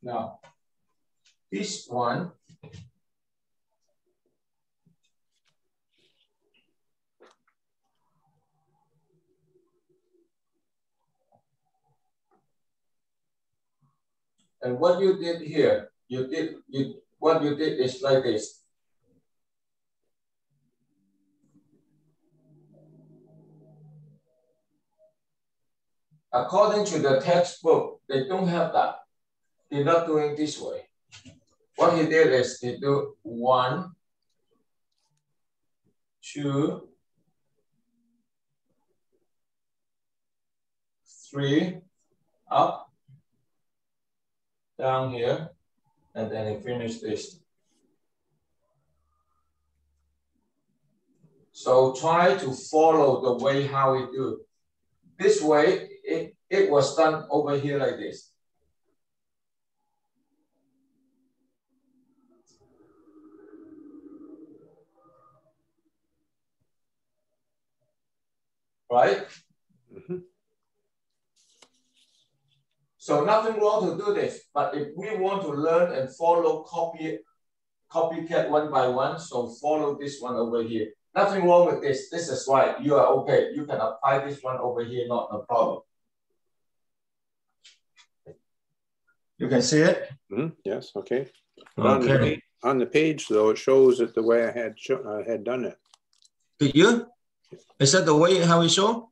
Now, this one, and what you did here, what you did is like this. According to the textbook, they don't have that. They're not doing this way. What he did is he do 1, 2, 3, up, down here, and then he finished this. So try to follow the way how he do. This way, it was done over here like this. Right? Mm-hmm. So nothing wrong to do this, but if we want to learn and follow copycat one by one, so follow this one over here. Nothing wrong with this. This is why you are okay. You can apply this one over here, not a problem. You can see it? Mm-hmm. Yes, okay. But Okay. on the page, though, it shows it the way I had done it. Did you? Is that the way how it show?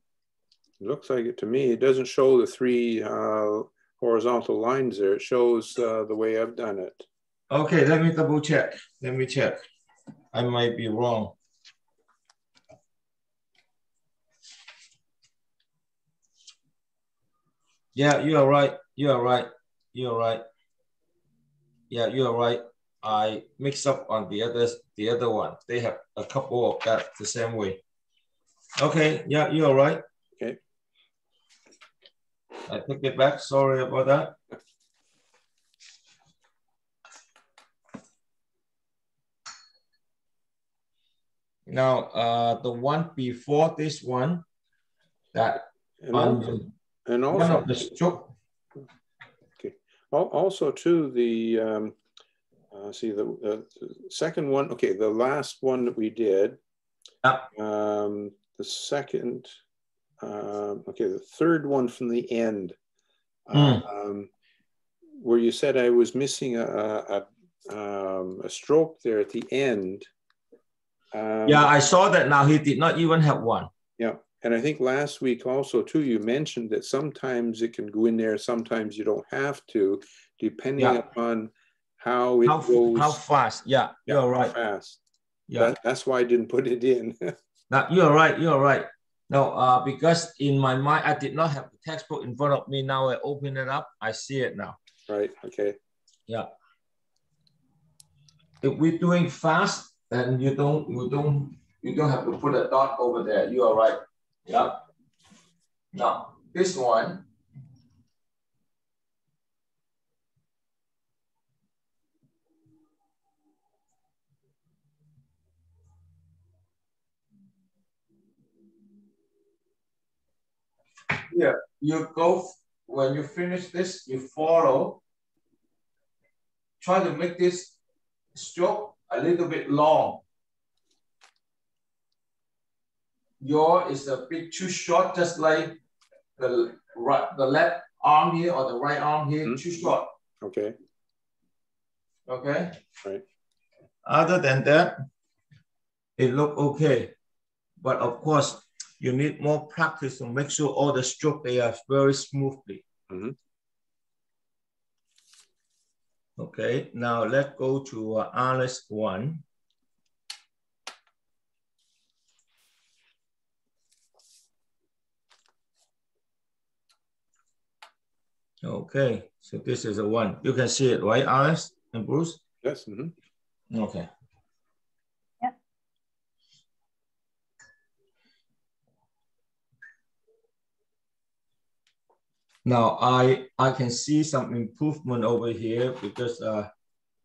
It looks like it to me. It doesn't show the 3 horizontal lines there. It shows the way I've done it. Okay, let me double check. Let me check. I might be wrong. Yeah, you are right. You are right. You are right. Yeah, you are right. I mixed up on the other one. They have a couple of that the same way. Okay, yeah, you are right. Okay. I take it back. Sorry about that. Now, the one before this one, that and also one of the stroke. Okay. Also, too, the see the second one. Okay, the last one that we did. The second. Okay, the third one from the end, where you said I was missing a stroke there at the end. Yeah, I saw that. Now he did not even have one. Yeah, and I think last week also too, you mentioned that sometimes it can go in there, sometimes you don't have to, depending upon how it goes. How fast? Yeah, you're right. Fast. Yeah, that's why I didn't put it in. Now you're right. You're right. No, because in my mind I did not have the textbook in front of me. Now I open it up. I see it now. Right. Okay. Yeah. If we're doing fast, then you don't have to put a dot over there. You are right. Yeah. Now this one. Yeah, you go when you finish this, you follow. Try to make this stroke a little bit long. Your is a bit too short, just like the left arm here or the right arm here, too short. Okay. Okay. Right. Other than that, it look okay, but of course you need more practice to make sure all the stroke they are very smoothly. Okay. Now let's go to Alice 1. Okay, so this is a 1. You can see it, right, Alice and Bruce? Yes. Okay. Yeah. Now I can see some improvement over here because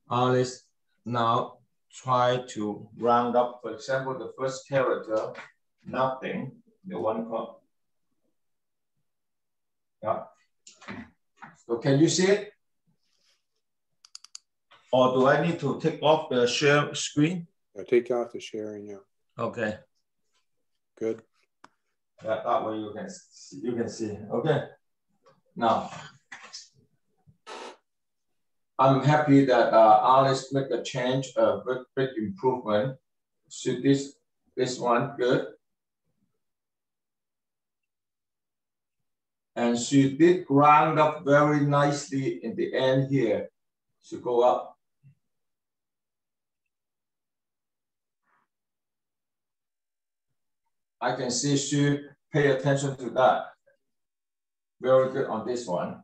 Alice now try to round up. For example, the first character, nothing. The one called. Yeah. So can you see it? Or do I need to take off the share screen? Take off the sharing, yeah. Okay. Good. Yeah, that way you can see. Okay. Now, I'm happy that Alice made a change, a big improvement. So this one good. And she did round up very nicely in the end here. She go up. I can see she pay attention to that. Very good on this one.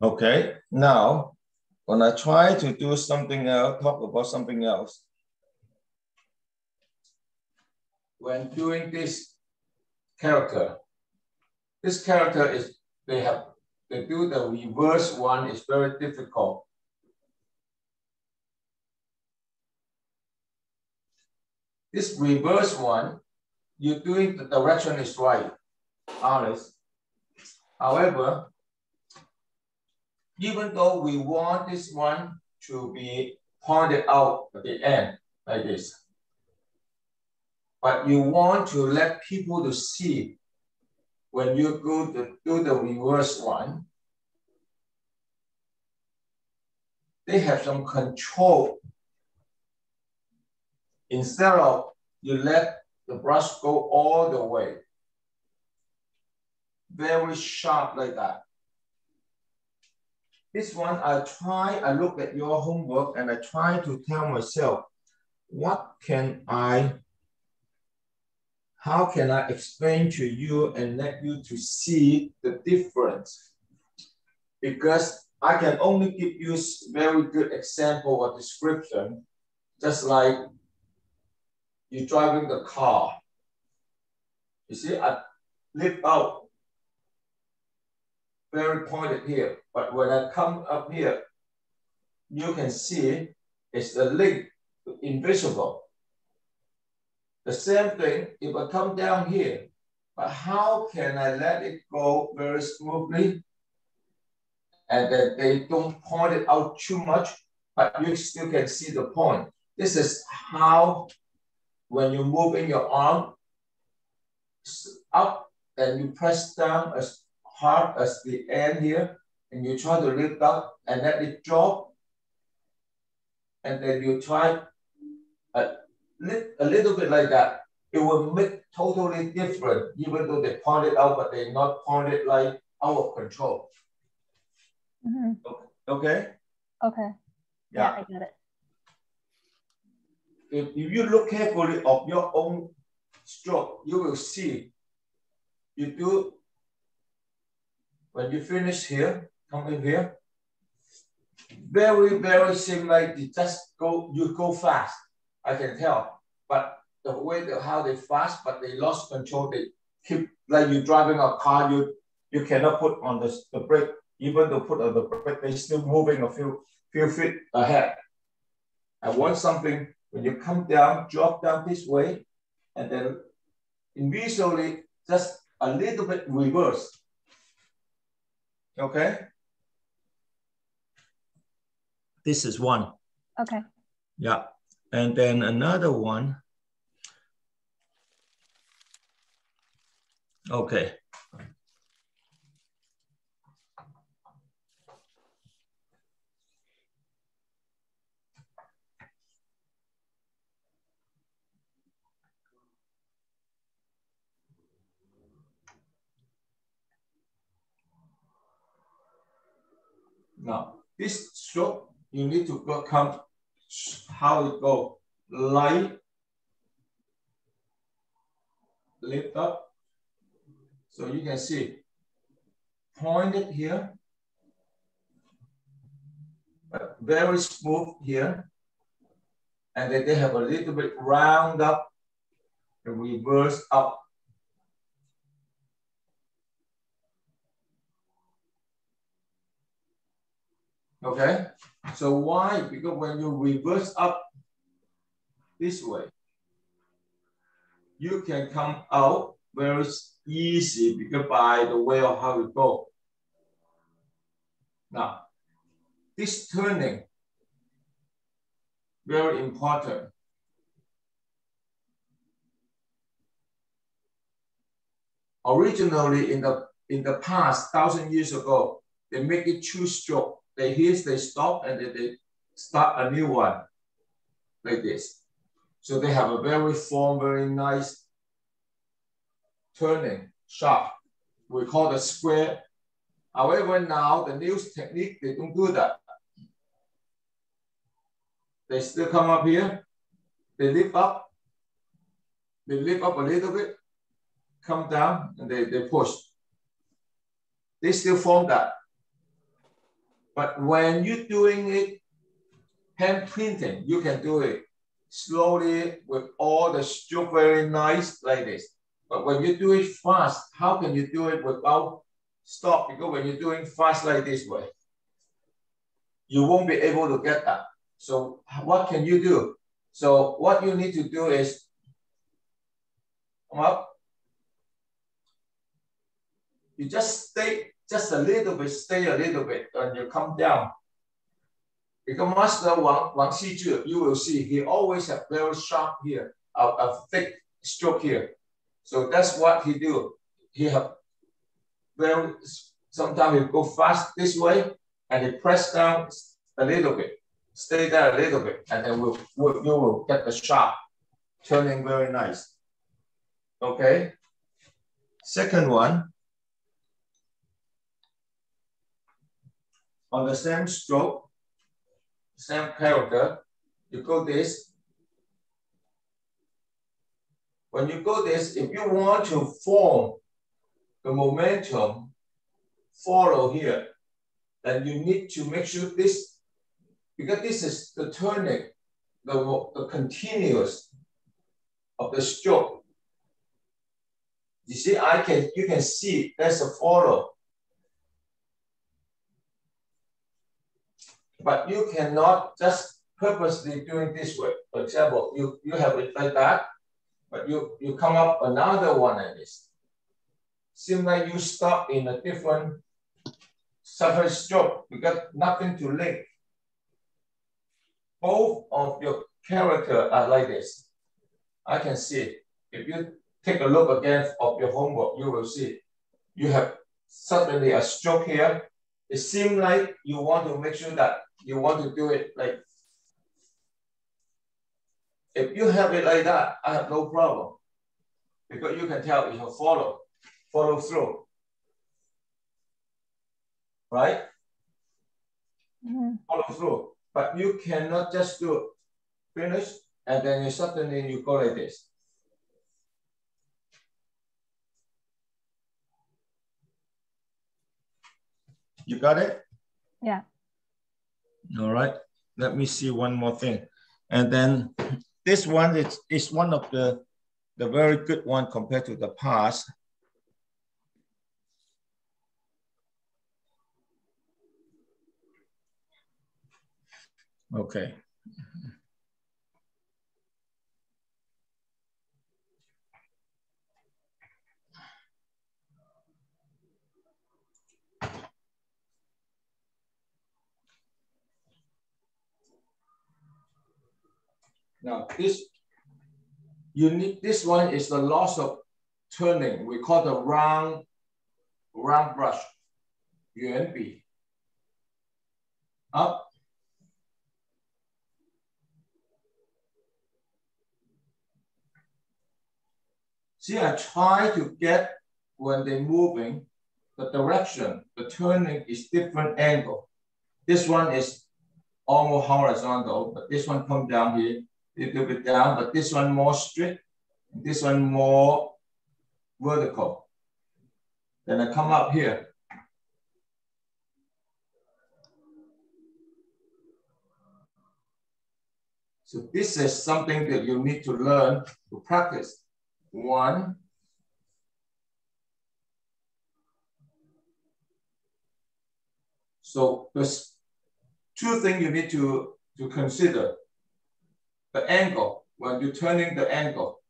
Okay, now when I try to do something else, talk about something else. When doing this character is they do the reverse one is very difficult. This reverse one, you're doing the direction is right, Alice. However, even though we want this one to be pointed out at the end like this, but you want to let people to see when you go to do the reverse one, they have some control. Instead of you let the brush go all the way, very sharp like that. This one, I look at your homework and I try to tell myself, how can I explain to you and let you to see the difference? Because I can only give you very good example or description, just like you're driving the car. You see, I lift out very pointed here, but when I come up here, you can see it's the link invisible. The same thing if I come down here, but how can I let it go very smoothly and that they don't point it out too much, but you still can see the point. This is how, when you're moving your arm up and you press down as hard as the end here, and you try to lift up and let it drop, and then you try a little bit like that. It will make totally different, even though they point it out, but they're not pointed like out of control. Mm-hmm. Okay? Okay. Yeah, I get it. If you look carefully of your own stroke, you will see you do, when you finish here, come in here, very, very similar. You go fast. I can tell. But the way how they fast, but they lost control. They keep, like you're driving a car, you cannot put on the brake. Even though put on the brake, they're still moving a few feet ahead. I want something, when you come down, drop down this way, and then visually just a little bit reverse. Okay? This is one. Okay. Yeah. And then another one. Okay. Now, this stroke, you need to come how it go. Light, lift up. So you can see, point it here, but very smooth here. And then they have a little bit round up and reverse up. Okay, so why? Because when you reverse up this way, you can come out very easy because by the way of how you go. Now, this turning, very important. Originally, in the past, 1,000 years ago, they make it two stroke. They stop, and they start a new one, like this. So they have a very form, very nice turning, sharp. We call it square. However, now the new technique, they don't do that. They still come up here. They lift up. They lift up a little bit, come down, and they push. They still form that. But when you're doing it, hand printing, you can do it slowly with all the stroke very nice like this. But when you do it fast, how can you do it without stop? Because when you're doing fast like this way, you won't be able to get that. So what can you do? So what you need to do is come up. You just stay just a little bit, stay a little bit, and you come down. Because Master Wang Xizhi, you will see, he always have very sharp here, a thick stroke here. So that's what he do. He have very, sometimes he go fast this way, and he press down a little bit, stay there a little bit, and then you will get the sharp, turning very nice. Okay. Second one, on the same stroke, same character, you go this. When you go this, if you want to form the momentum, follow here, then you need to make sure this, because this is the turning, the continuous of the stroke. You see, you can see there's a follow. But you cannot just purposely doing this way. For example, you have it like that, but you come up another one like this. Seems like you stop in a different separate stroke because nothing to link. Both of your character are like this. I can see it. If you take a look again of your homework, you will see you have suddenly a stroke here. It seems like you want to make sure that you want to do it like, if you have it like that, I have no problem. Because you can tell you have follow through. Right? Mm-hmm. Follow through. But you cannot just do finish, and then you suddenly you go like this. You got it? Yeah. All right. Let me see one more thing. And then this one is one of the very good one compared to the past. Okay. Now this one is the loss of turning. We call the round brush. 圆笔 up. See, I try to get when they're moving, the direction, the turning is different angle. This one is almost horizontal, but this one come down here, a little bit down, but this one more straight, this one more vertical. Then I come up here. So this is something that you need to learn to practice. One. So there's two things you need to consider. The angle, when you're turning the angle.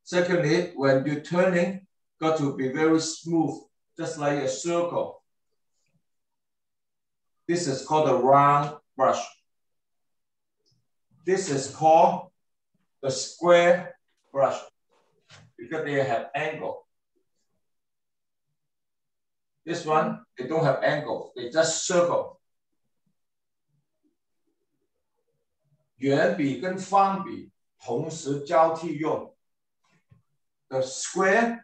Secondly, when you're turning, got to be very smooth, just like a circle. This is called a round brush. This is called the square brush because they have angle. This one, they don't have angle, they just circle. 圆笔跟方笔同时交替用。The square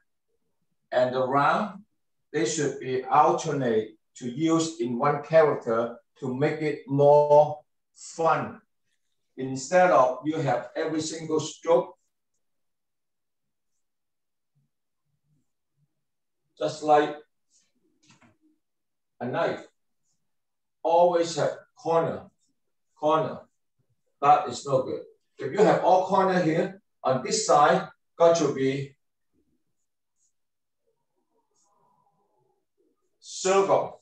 and the round, they should be alternate to use in one character to make it more fun. Instead of you have every single stroke, just like a knife, always have corner. That is no good. If you have all corner here, on this side, got to be circle.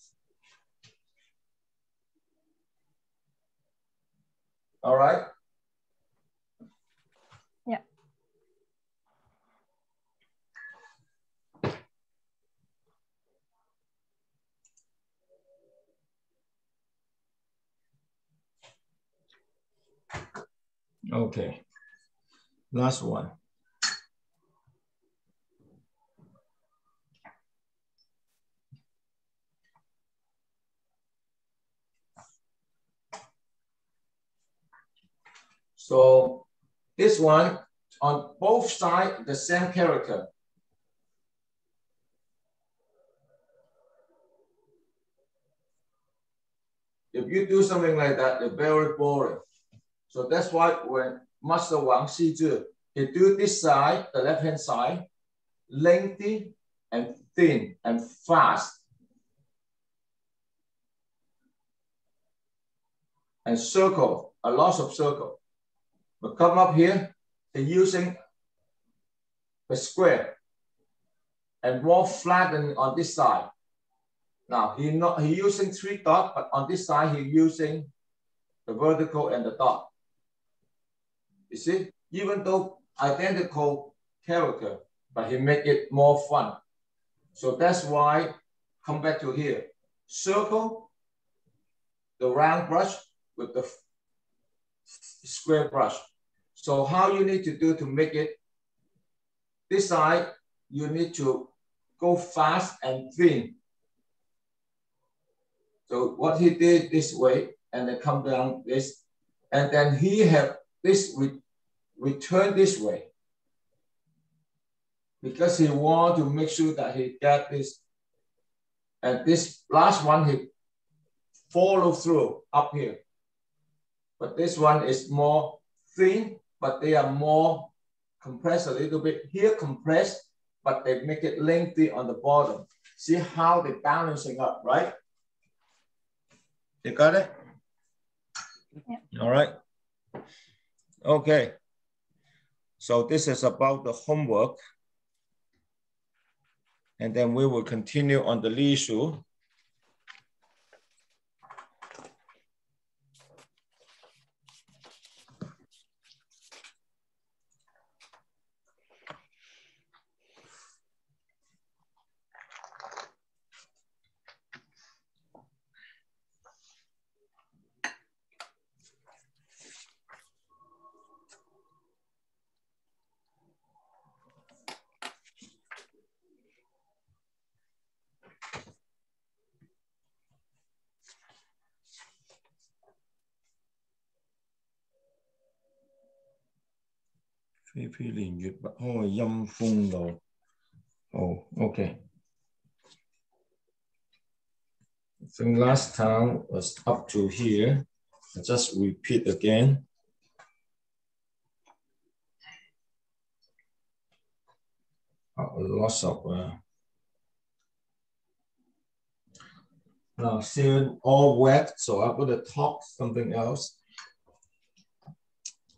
All right? Yeah. Okay. Last one. So this one, on both sides, the same character. If you do something like that, it's very boring. So that's why when Master Wang Xizhi, he do this side, the left-hand side, lengthy and thin and fast. And circle, a lot of circle. But come up here, they're using the square and more flattened on this side. Now he using 3 dots, but on this side he using the vertical and the dot. You see, even though identical character, but he make it more fun. So that's why come back to here. Circle, the round brush with the square brush. So how you need to do to make it this side, you need to go fast and thin. So what he did this way, and then come down this, and then he have this return this way. Because he want to make sure that he got this, and this last one he follow through up here. But this one is more thin, but they are more compressed a little bit. Here compressed, but they make it lengthy on the bottom. See how they're balancing up, right? You got it? Yeah. All right. Okay. So this is about the homework. And then we will continue on the Lishu. Oh, okay. I think last time was up to here. I just repeat again. Lots of now still all wet, so I'm going to talk something else.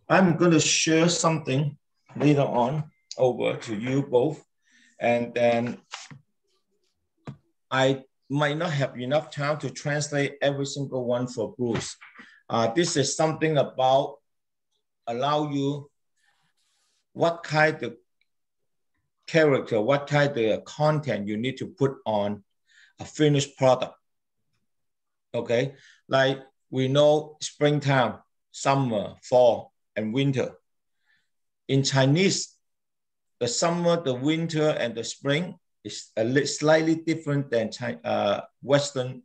I'm going to share something later on over to you both, and then I might not have enough time to translate every single one for Bruce. This is something about allow you what kind of character, what kind of content you need to put on a finished product. Okay, like we know springtime, summer, fall, and winter. In Chinese, the summer, the winter, and the spring is slightly different than Western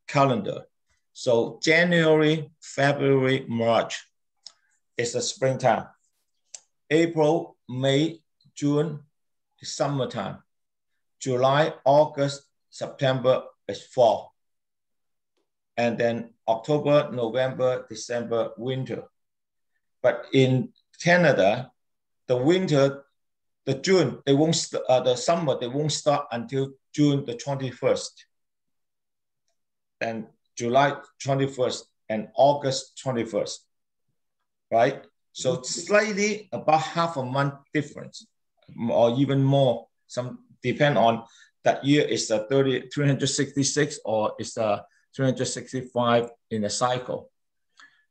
calendar. So January, February, March is the springtime. April, May, June is summertime. July, August, September is fall. And then October, November, December, winter. But in Canada, the winter, the June, they won't the summer, they won't start until June the 21st. And July 21st and August 21st, right? So slightly about half a month difference, or even more. Some depend on that year is the 366 or is the 365 in a cycle.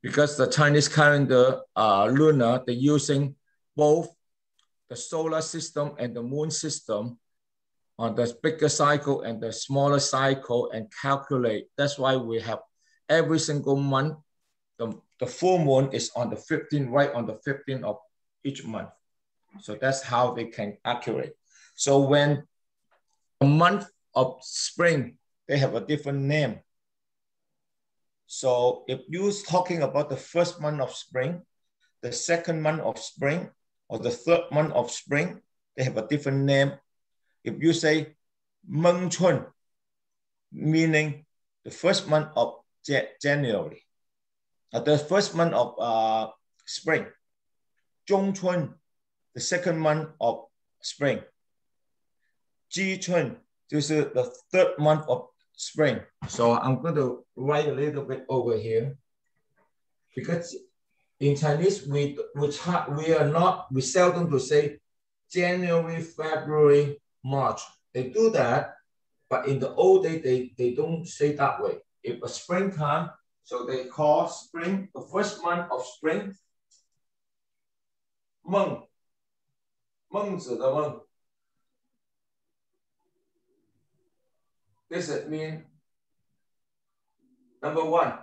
Because the Chinese calendar, lunar, they're using both the solar system and the moon system on the bigger cycle and the smaller cycle and calculate. That's why we have every single month, the full moon is on the 15th, right on the 15th of each month. So that's how they can calculate. So when a month of spring, they have a different name. So if you're talking about the first month of spring, the second month of spring, or the third month of spring, they have a different name. If you say Meng Chun, meaning the first month of January, the first month of spring. Zhong Chun, the second month of spring. Ji Chun, this is the third month of spring. So I'm going to write a little bit over here because in Chinese we seldom to say January, February, March. They do that, but in the old day they don't say that way. If a springtime, so they call spring, the first month of spring, Meng, Meng Zi de Meng. This means number one.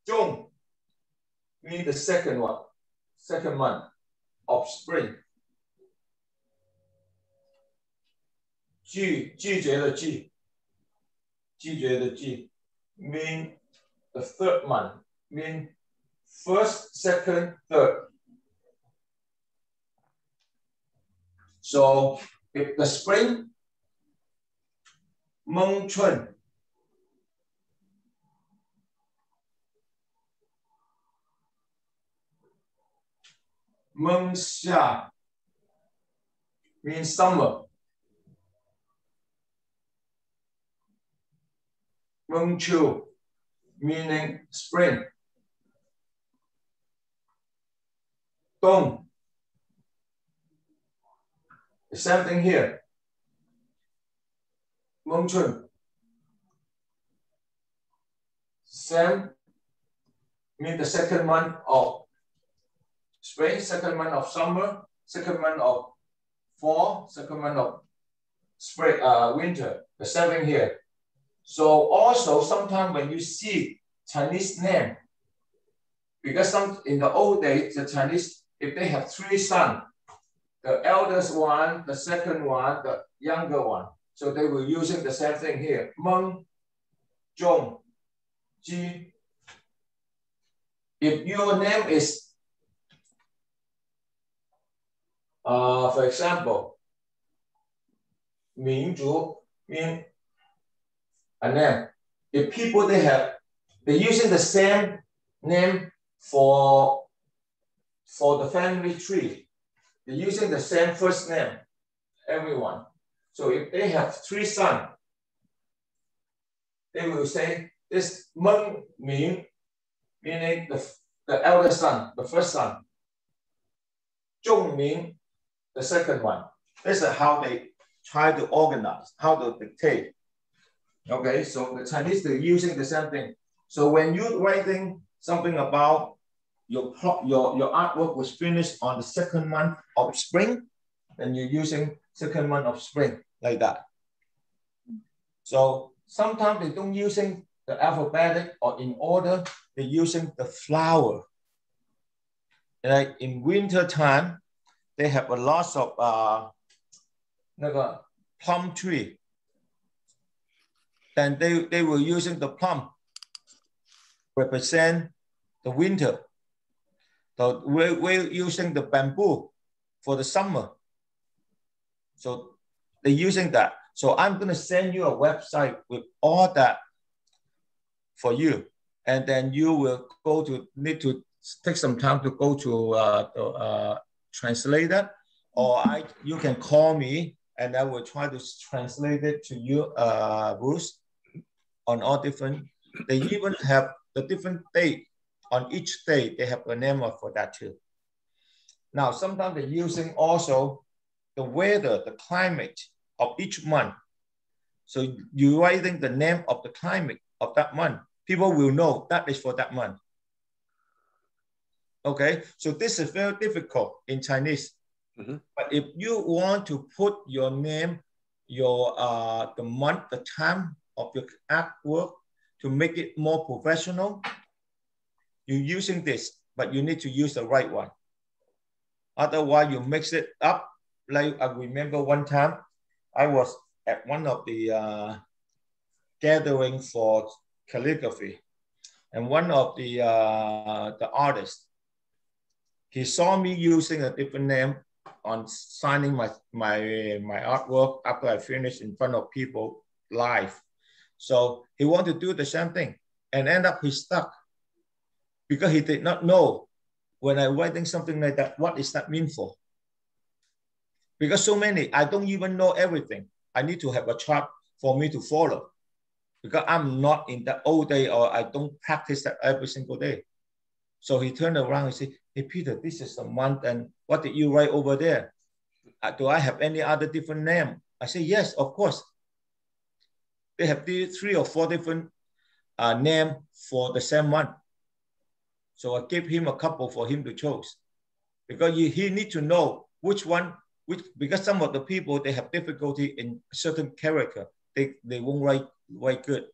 Zhong means the second one, second month of spring. Ji, 季节的季，季节的季 mean the third month, mean first, second, third. So if the spring, Meng Chun, Meng Xia means summer. Meng Chu meaning spring. Dong, the same thing here. Meng Chun, same, mean the second month of spring, second month of summer, second month of fall, second month of spring, winter. The same thing here. So also sometimes when you see Chinese name, because in the old days, the Chinese, if they have three sons, the eldest one, the second one, the younger one. So they were using the same thing here. Meng, Zhong, Ji. If your name is, for example, Mingzhu, mean a name. If people they're using the same name for the family tree. They're using the same first name, everyone. So if they have three sons, they will say this Meng Ming, meaning the eldest son, the first son. Zhong Ming, the second one. This is how they try to organize, how to dictate. Okay, so the Chinese, they're using the same thing. So when you're writing something about your artwork was finished on the second month of spring, then you're using second month of spring, like that. So sometimes they don't using the alphabetic or in order, they're using the flower. Like in winter time, they have a lot of plum tree. Then they were using the plum represent the winter. So we're using the bamboo for the summer. So they're using that. So I'm going to send you a website with all that for you. And then you will need to take some time to go to translate that. Or you can call me and I will try to translate it to you, Bruce, on all different. They even have the different date. On each day, they have a name for that too. Now, sometimes they're using also the weather, the climate of each month. So you're writing the name of the climate of that month. People will know that is for that month. Okay, so this is very difficult in Chinese. Mm-hmm. But if you want to put your name, your the month, the time of your artwork to make it more professional, you're using this, but you need to use the right one. Otherwise, you mix it up. Like I remember one time, I was at one of the gathering for calligraphy, and one of the artists, he saw me using a different name on signing my artwork after I finished in front of people live. So he wanted to do the same thing, and end up he stuck because he did not know when I'm writing something like that, what is that mean for? Because so many, I don't even know everything. I need to have a chart for me to follow because I'm not in the old day or I don't practice that every single day. So he turned around and said, hey, Peter, this is a month and what did you write over there? Do I have any other different name? I say, yes, of course. They have 3 or 4 different names for the same month. So I gave him a couple for him to choose because he need to know which one, because some of the people, they have difficulty in certain character. They won't write good.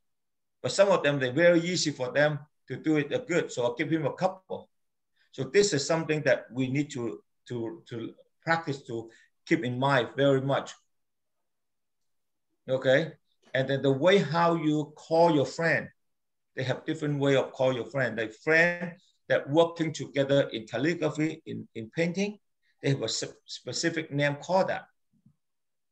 But some of them, they're very easy for them to do it good. So I'll give him a couple. So this is something that we need to practice, to keep in mind very much. Okay. And then the way how you call your friend, they have different way of call your friend. Like friend that working together in calligraphy, in painting, they have a specific name called that.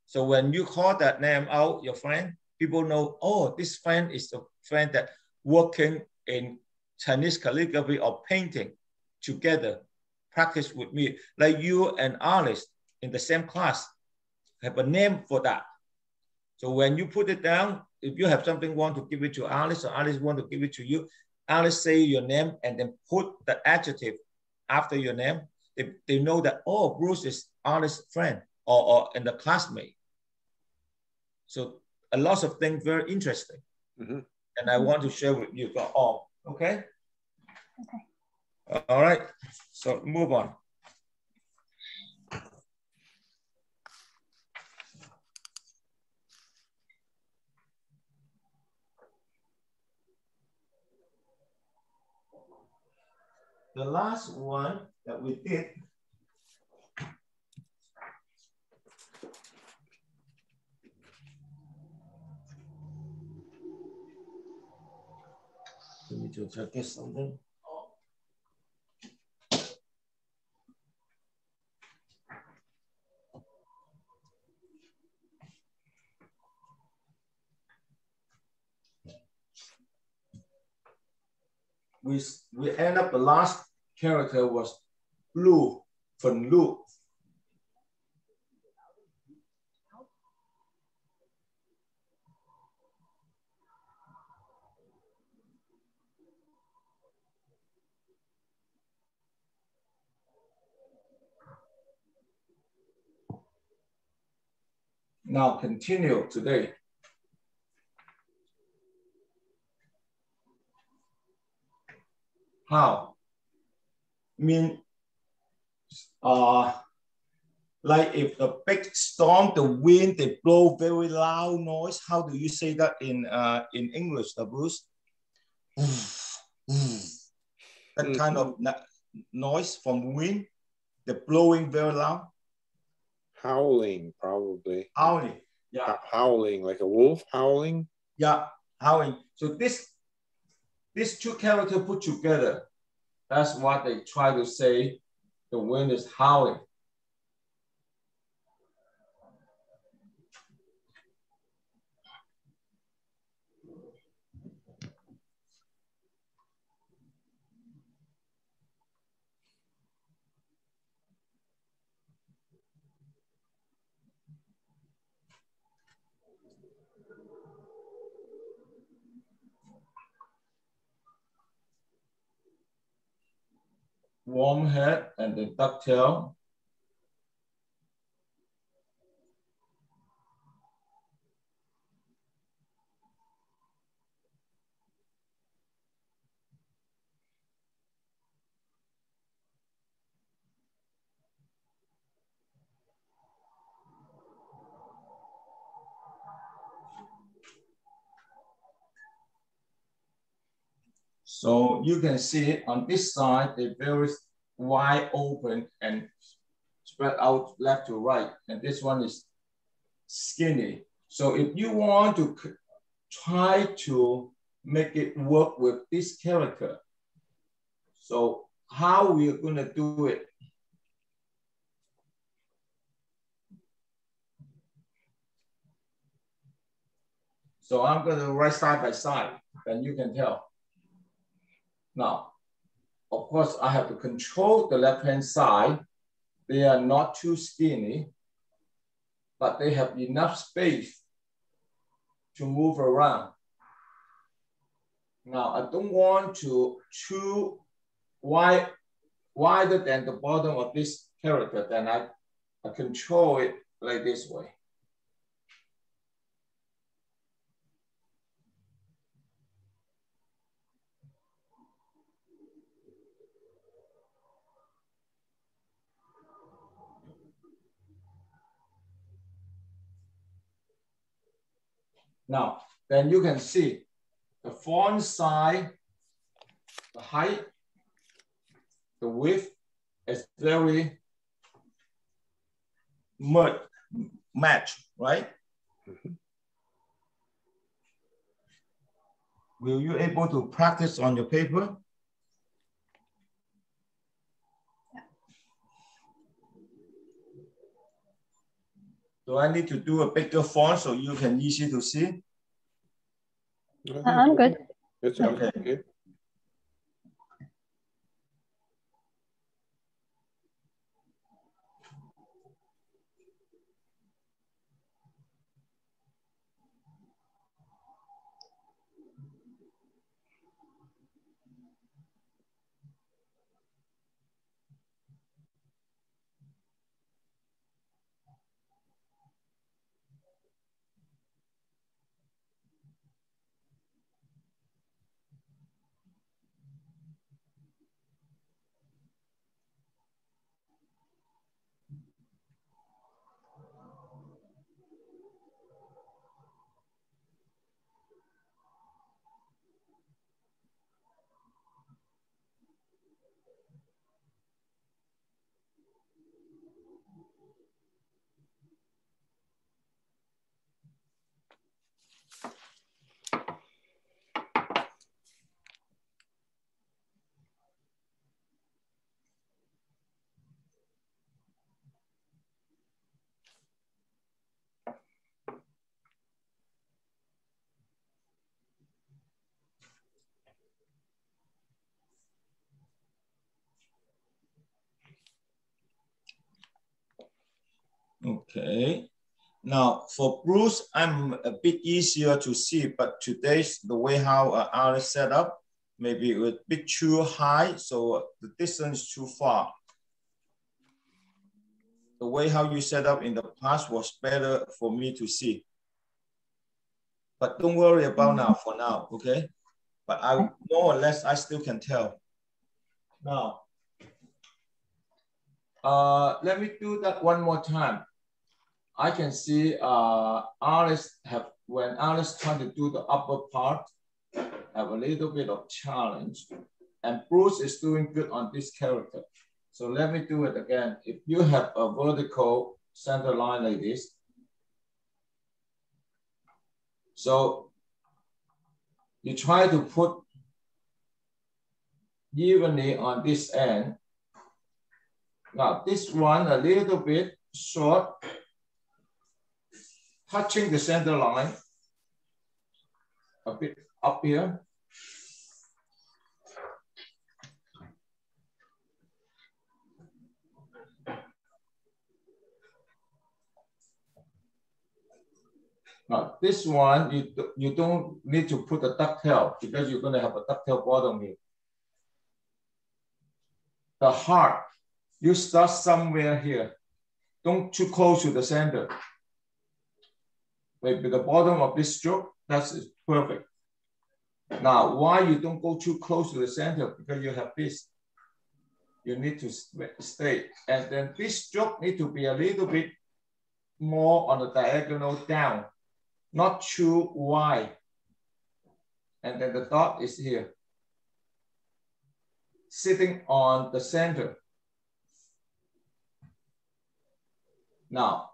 So when you call that name out, your friend, people know, oh, this friend is the friend that working in Chinese calligraphy or painting together, practice with me. Like you and Alice in the same class have a name for that. So when you put it down, if you have something want to give it to Alice or Alice want to give it to you, Alice say your name and then put the adjective after your name. They know that, oh, Bruce is Alice's friend or in the classmate. So a lot of things very interesting. Mm-hmm. And I want to share with you all. Okay? Okay. All right. So move on. The last one that we did, let me just check this something. We end up the last character was Lu, from Lu. Now continue today. How? mean, like if a big storm, the wind, they blow very loud noise. How do you say that in English, Bruce? That kind of noise from wind, the blowing very loud. Howling, probably. Howling, yeah. Howling, like a wolf howling? Yeah, howling. So these two characters put together, that's what they try to say. The wind is howling. Warm head and the ducktail. So you can see on this side, they're very wide open and spread out left to right. And this one is skinny. So if you want to try to make it work with this character, so how we're gonna do it? So I'm gonna write side by side, then you can tell. Now, of course, I have to control the left-hand side. They are not too skinny, but they have enough space to move around. Now, I don't want to too wider than the bottom of this character, then I control it like this way. Now, then you can see the font size, the height, the width is very match, right? Mm-hmm. Will you able to practice on your paper? Yeah. Do I need to do a bigger font so you can easy to see? I'm good. It's okay. Okay. Okay. Now for Bruce, I'm a bit easier to see, but today's the way how Alice set up, maybe it was a bit too high, so the distance is too far. The way how you set up in the past was better for me to see. But don't worry about now for now, okay? But I more or less, I still can tell. Now, Let me do that one more time. I can see Alice when Alice trying to do the upper part, have a little bit of challenge. And Bruce is doing good on this character. So let me do it again. If you have a vertical center line like this, so you try to put evenly on this end. Now this one a little bit short, touching the center line, a bit up here. Now this one, you don't need to put a ducktail because you're going to have a ducktail bottom here. The heart, you start somewhere here. Don't too close to the center. Maybe the bottom of this stroke, that's perfect. Now, why you don't go too close to the center? Because you have this. You need to stay. And then this stroke need to be a little bit more on the diagonal down, not too wide. And then the dot is here, sitting on the center. Now,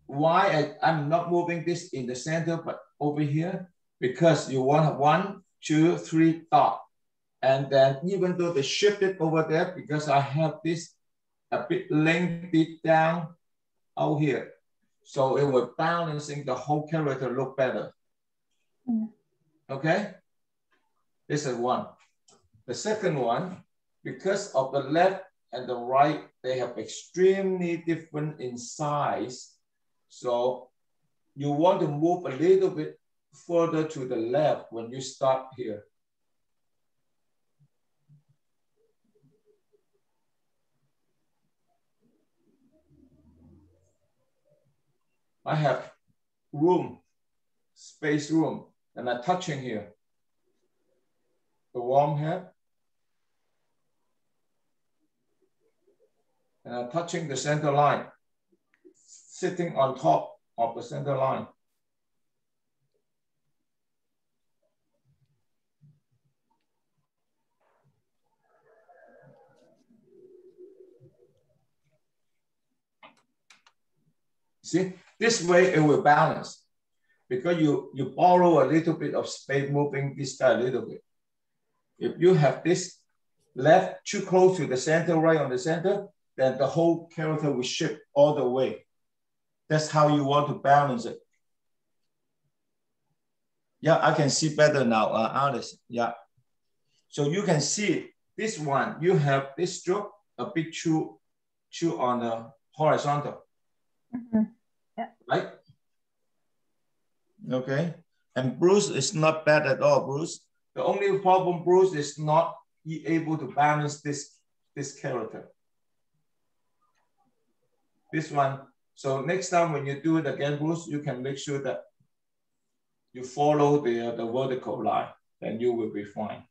why I'm not moving this in the center, but over here? Because you want 1, 2, 3 dot. And then even though they shifted over there, because I have this a bit lengthy down out here. So it will balancing the whole character look better. Okay? This is one. The second one, because of the left and the right, they have extremely different in size. So you want to move a little bit further to the left when you start here. I have room, space room, and I'm touching here. The warm head. And I'm touching the center line, sitting on top of the center line. See, this way it will balance because you borrow a little bit of space, moving this guy a little bit. If you have this left too close to the center, right on the center, then the whole character will shift all the way. That's how you want to balance it. Yeah, I can see better now, Alice. Yeah. So you can see this one, you have this stroke a bit too on the horizontal. Yeah. Right? Okay. And Bruce is not bad at all, Bruce. The only problem, Bruce, is not able to balance this character. This one. So next time when you do it again, Bruce, you can make sure that you follow the vertical line, then you will be fine.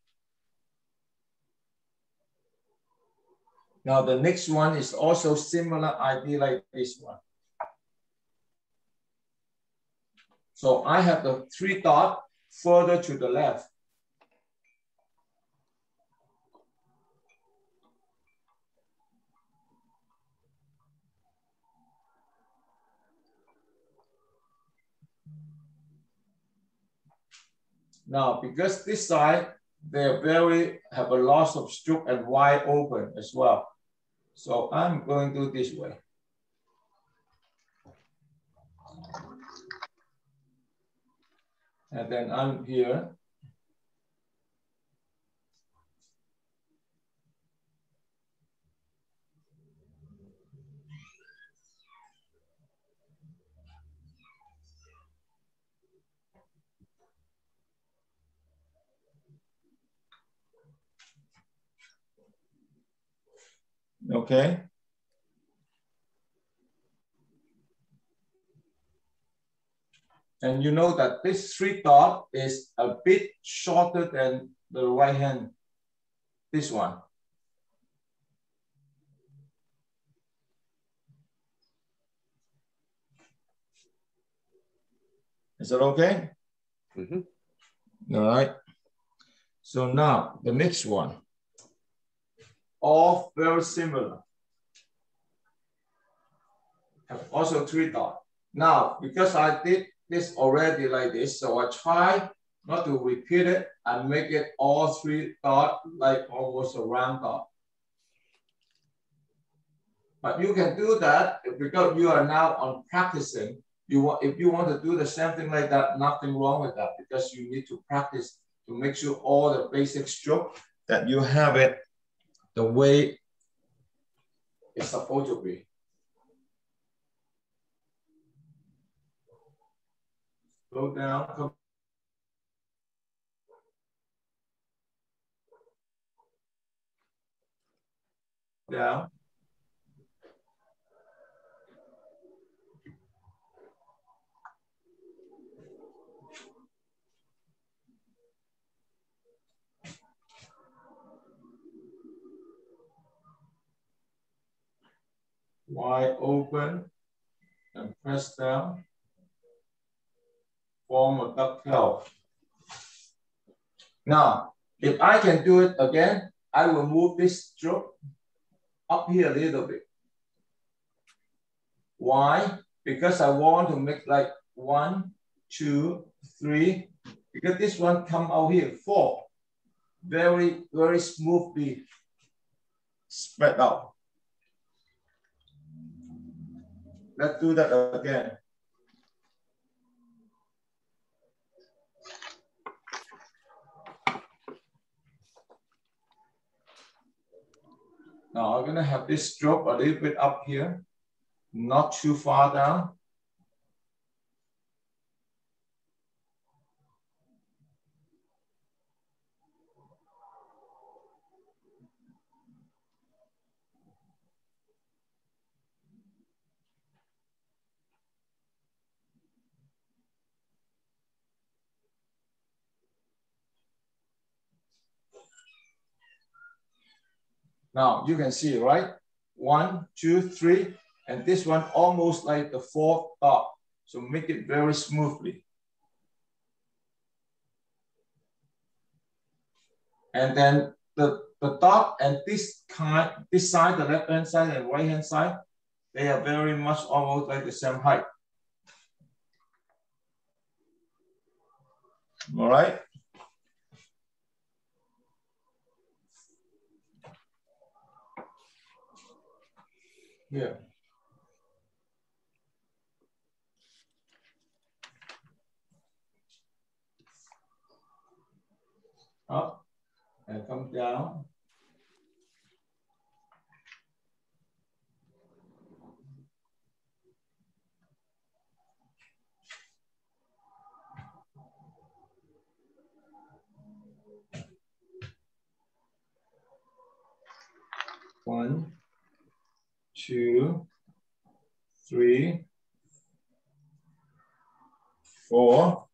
Now the next one is also similar idea like this one. So I have the 3 dot further to the left. Now, because this side, they have a loss of stroke and wide open as well. So I'm going to do this way. And then I'm here. Okay. And you know that this 3 dot is a bit shorter than the right hand, this one. Is that okay? Mm-hmm. All right. So now the next one, all very similar. Also 3 dots. Now, because I did this already like this, so I try not to repeat it and make it all 3 dots like almost a round dot. But you can do that because you are now on practicing. If you want to do the same thing like that, nothing wrong with that, because you need to practice to make sure all the basic stroke that you have it the way it's supposed to be. Go down, come down. Wide open and press down. Form a ducktail. Now, if I can do it again, I will move this stroke up here a little bit. Why? Because I want to make like 1, 2, 3. Because this one come out here 4. Very, very smoothly spread out. Let's do that again. Now I'm gonna have this stroke a little bit up here, not too far down. Now you can see, right? 1, 2, 3, and this one almost like the 4th dot. So make it very smoothly. And then the dot and this side, the left hand side and right hand side, they are very much almost like the same height. All right. Yeah. Up and come down. One, 2, 3, 4.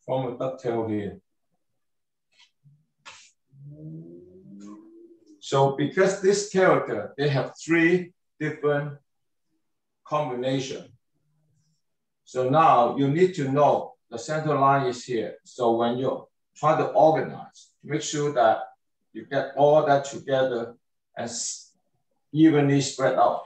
Form a ducktail here. So because this character, they have 3 different combinations. So now you need to know the center line is here. So when you try to organize, make sure that you get all that together and evenly spread out.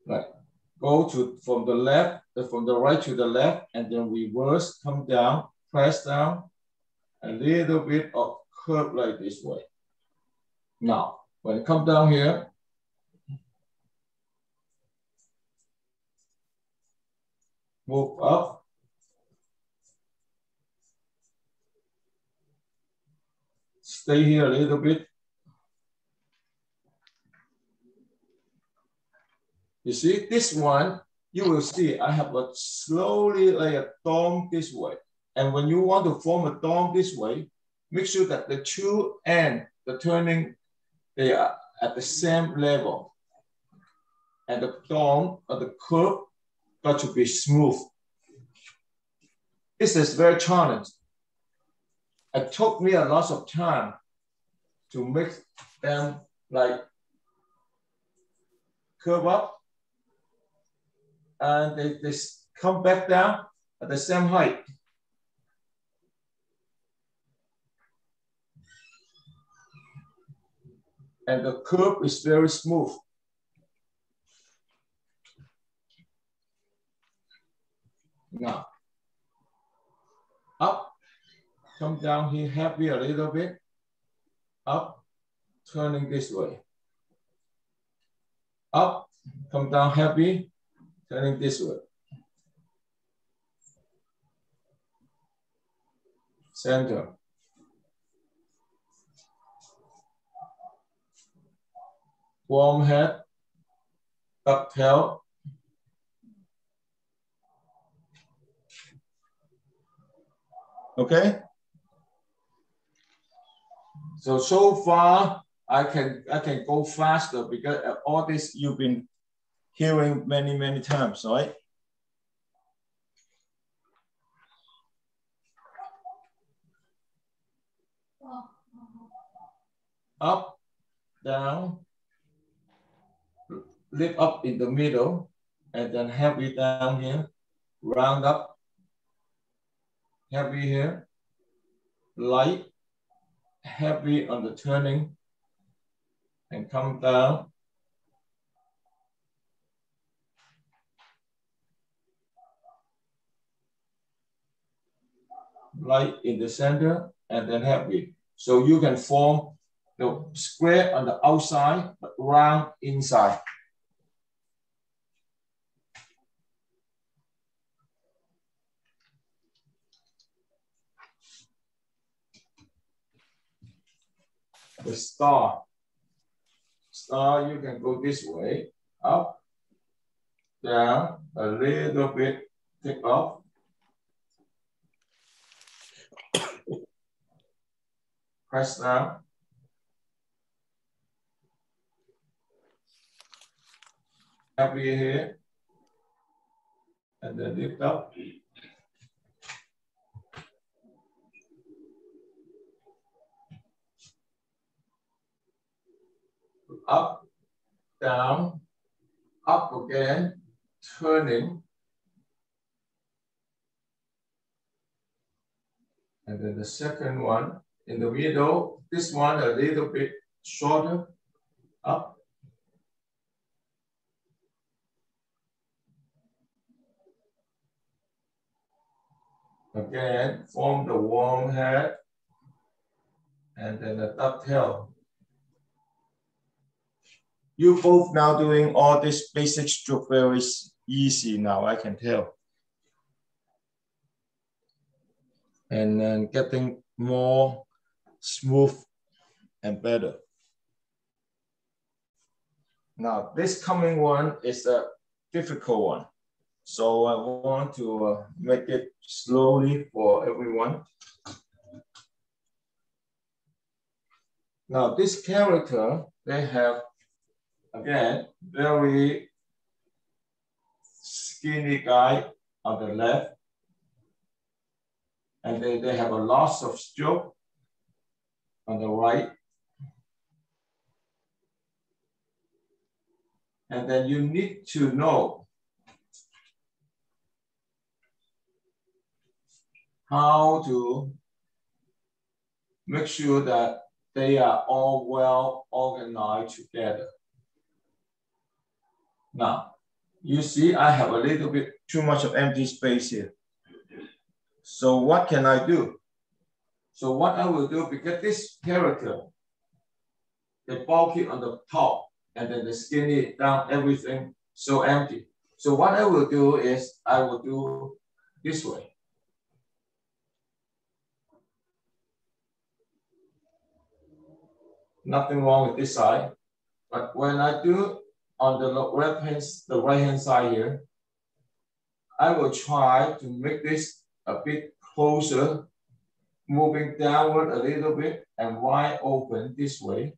Right. Go from the left, from the right to the left, and then reverse, come down, press down, a little bit of curve like this way. Now, when it comes down here, move up. Stay here a little bit. You see, this one you will see I have a slowly like a dome this way. And when you want to form a dome this way, make sure that the two ends, the turning, they are at the same level. And the dome or the curve got to be smooth. This is very challenging. It took me a lot of time to make them like curve up, and they come back down at the same height. And the curve is very smooth. Now, up, come down here, heavy a little bit, up, turning this way. Up, come down heavy, turning this way. Center. Warm head, ducktail. Okay. So far I can go faster because all this you've been hearing many times, right? Up, down, lift up in the middle, and then heavy down here, round up, heavy here, light, heavy on the turning, and come down. Light in the center, and then heavy. So you can form the square on the outside, but round inside. The star. Star, you can go this way, up, down, a little bit, take off. Press down. Heavy here, and then lift up. Up, down, up again, turning. And then the second one in the middle, this one a little bit shorter, up. Again, form the warm head, and then the ducktail. You both now doing all this basic stroke very easy now, I can tell. And then getting more smooth and better. Now, this coming one is a difficult one. So I want to make it slowly for everyone. Now, this character, they have, again, very skinny guy on the left. And they have a lot of stroke on the right. And then you need to know how to make sure that they are all well organized together. Now, you see, I have a little bit too much of empty space here. So what can I do? So what I will do, because this character, the bulky on the top, and then the skinny down, everything so empty. So what I will do is I will do this way. Nothing wrong with this side. But when I do on the right hand side here, I will try to make this a bit closer, moving downward a little bit and wide open this way.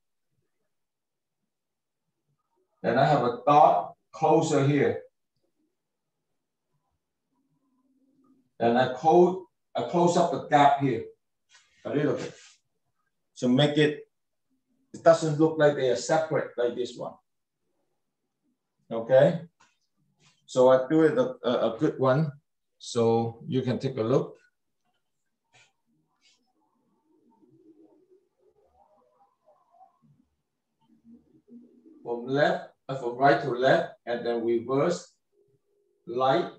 Then I have a dot closer here. Then I close up the gap here a little bit. So make it doesn't look like they are separate like this one. Okay. So I do it a good one. So you can take a look. From right to left, and then reverse, light,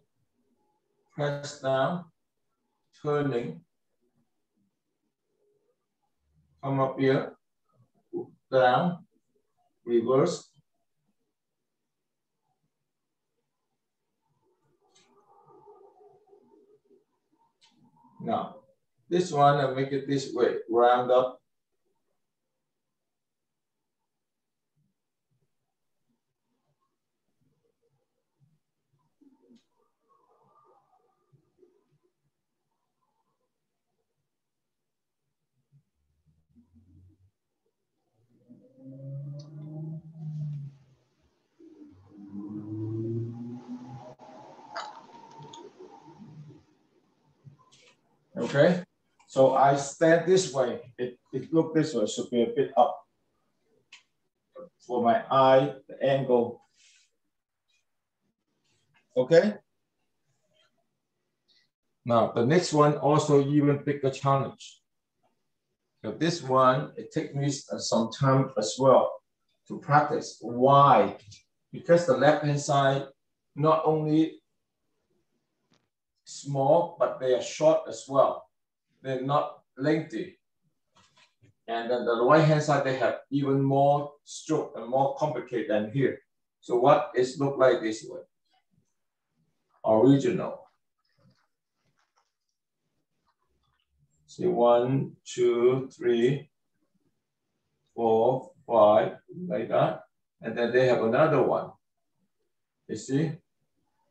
press down, turning, come up here, down, reverse. Now, this one, I make it this way, round up. Okay, so I stand this way. It look this way, should be a bit up. For my eye, the angle. Okay. Now the next one also even bigger challenge. So this one, it takes me some time as well to practice. Why? Because the left hand side not only small, but they are short as well. They're not lengthy. And then the right hand side, they have even more stroke and more complicated than here. So what is look like this way? Original. See, 1, 2, 3, 4, 5, like that. And then they have another one. You see?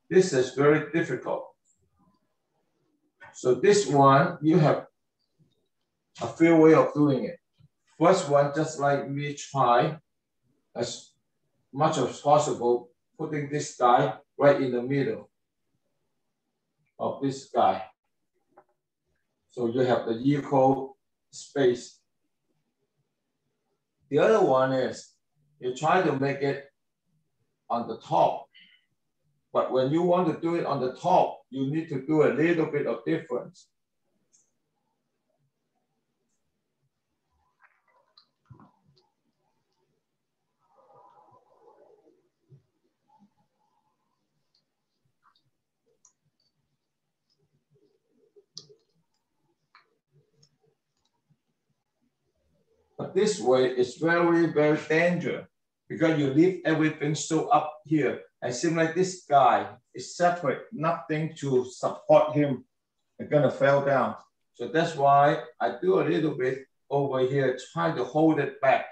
This is very difficult. So this one, you have a few ways of doing it. First one, just like me, try as much as possible, putting this guy right in the middle of this guy. So you have the equal space. The other one is you try to make it on the top. But when you want to do it on the top, you need to do a little bit of difference. But this way is very, very dangerous because you leave everything so up here. It seems like this guy is separate, nothing to support him. It's gonna fall down. So that's why I do a little bit over here, try to hold it back.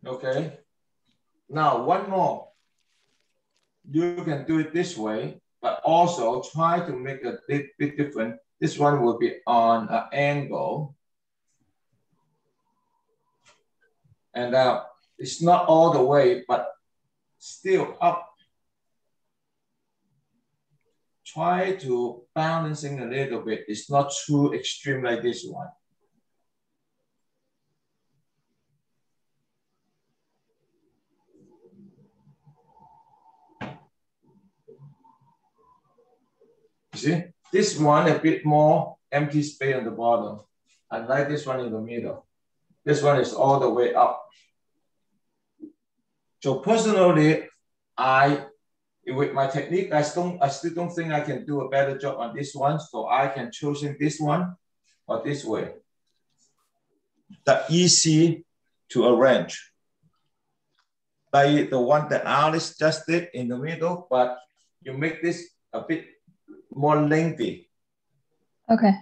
Okay. Now, one more. You can do it this way, but also try to make a bit different. This one will be on an angle. And it's not all the way, but still up. Try to balancing a little bit. It's not too extreme like this one. You see, this one a bit more empty space on the bottom. I like this one in the middle. This one is all the way up. So personally, with my technique, I still don't think I can do a better job on this one. So I can choose this one or this way. That's easy to arrange. Like the one that Alice just did in the middle, but you make this a bit more lengthy. Okay.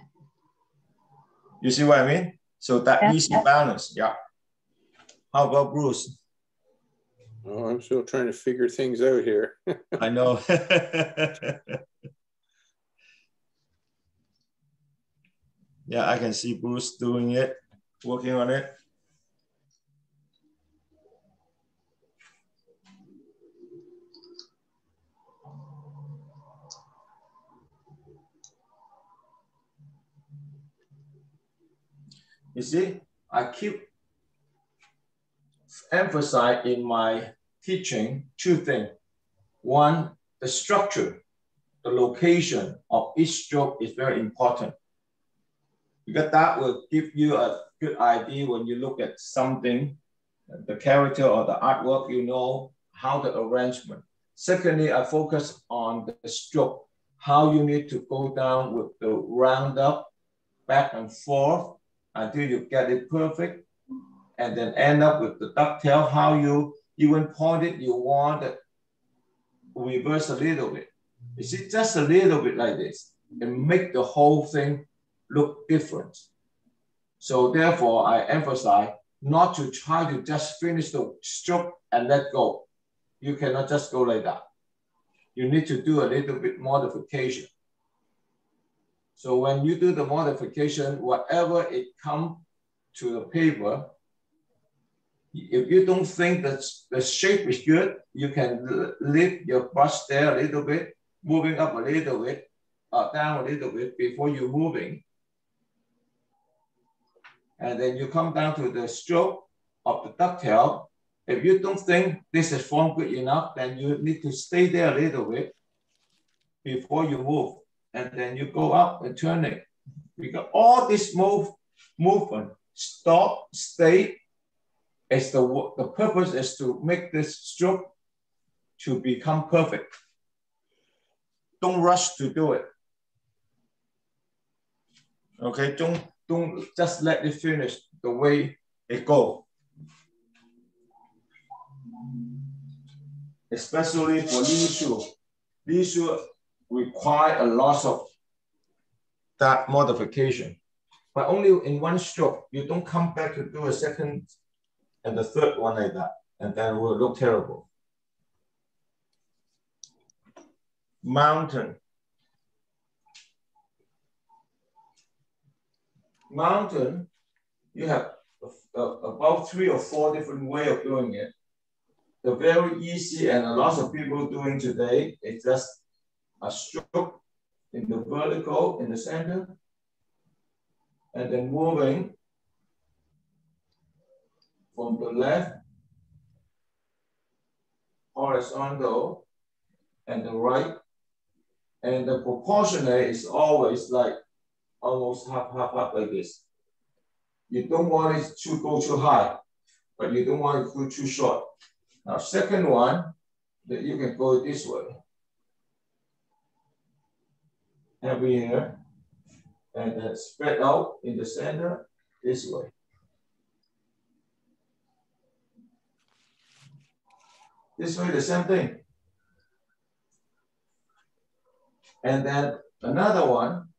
You see what I mean? So that easy balance, yeah. How about Bruce? Oh, I'm still trying to figure things out here. I know. Yeah, I can see Bruce doing it, working on it. You see, I keep emphasize in my teaching two things. One, the structure, the location of each stroke is very important, because that will give you a good idea when you look at something, the character or the artwork, you know how the arrangement. Secondly, I focus on the stroke, how you need to go down with the round up, back and forth until you get it perfect, and then end up with the ducktail, how you even point it, you want it reverse a little bit. You see, just a little bit like this, and make the whole thing look different. So therefore, I emphasize not to try to just finish the stroke and let go. You cannot just go like that. You need to do a little bit modification. So when you do the modification, whatever it comes to the paper, if you don't think that the shape is good, you can lift your brush there a little bit, moving up a little bit, down a little bit before you're moving. And then you come down to the stroke of the ducktail. If you don't think this is formed good enough, then you need to stay there a little bit before you move. And then you go up and turn it. Because all this movement, stop, stay, is the purpose is to make this stroke to become perfect. Don't rush to do it. Okay, don't just let it finish the way it goes. Especially for Li Shu. Li Shu require a lot of that modification, but only in one stroke. You don't come back to do a second and the third one like that, and then it will look terrible. Mountain. Mountain, you have about 3 or 4 different ways of doing it. The very easy and a lot of people doing today is just a stroke in the vertical in the center, and then moving from the left, horizontal, and the right. And the proportionate is always like almost half like this. You don't want it to go too high, but you don't want it to go too short. Now, second one, that you can go this way. Heavy here, and then spread out in the center this way. This way, the same thing. And then another one,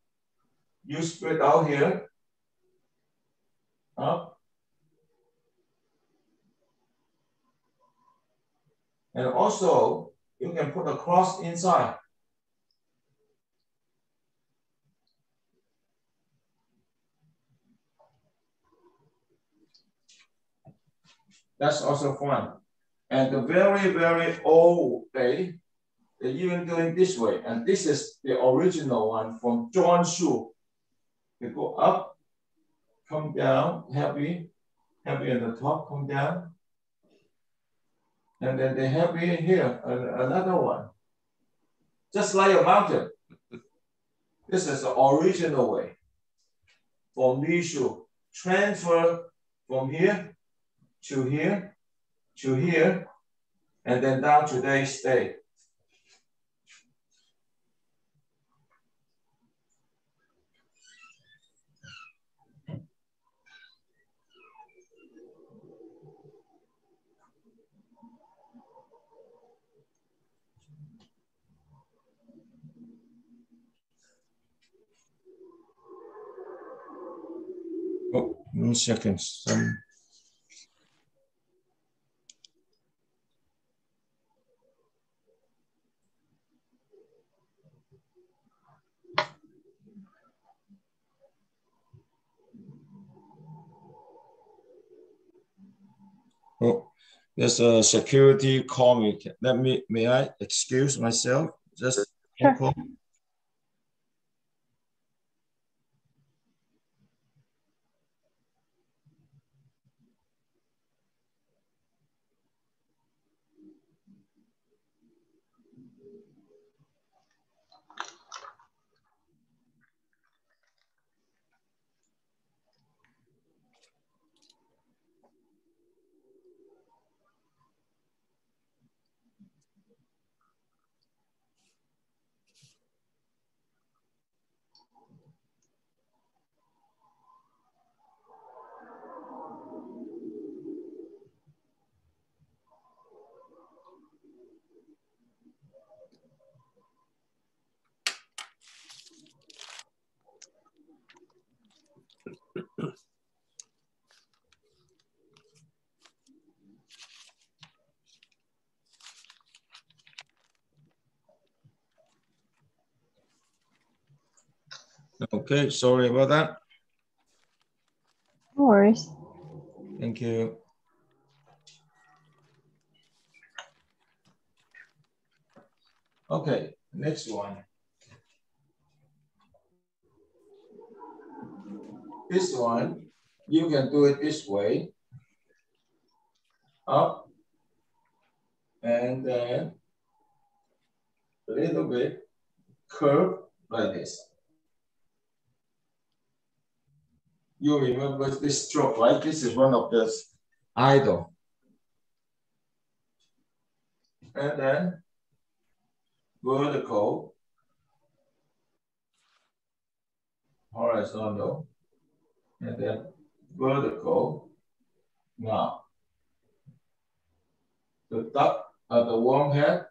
you spread out here, up. And also, you can put a cross inside. That's also fun. And the very, very old day, they're even doing this way. And this is the original one from John Shu. They go up, come down, heavy at the top, come down. And then they heavy here, another one. Just like a mountain. This is the original way. From Li Shu. Transfer from here to here, to here, and then down to today's day. Oh, 1 second. Oh, there's a security call me. May I excuse myself? Just Sure. call. Okay, sorry about that. No worries. Thank you. Okay, next one. This one, you can do it this way. Up, and then a little bit curve like this. You remember this stroke, right? This is one of the idle. And then vertical, horizontal, and then vertical. Now, the duck, the worm head,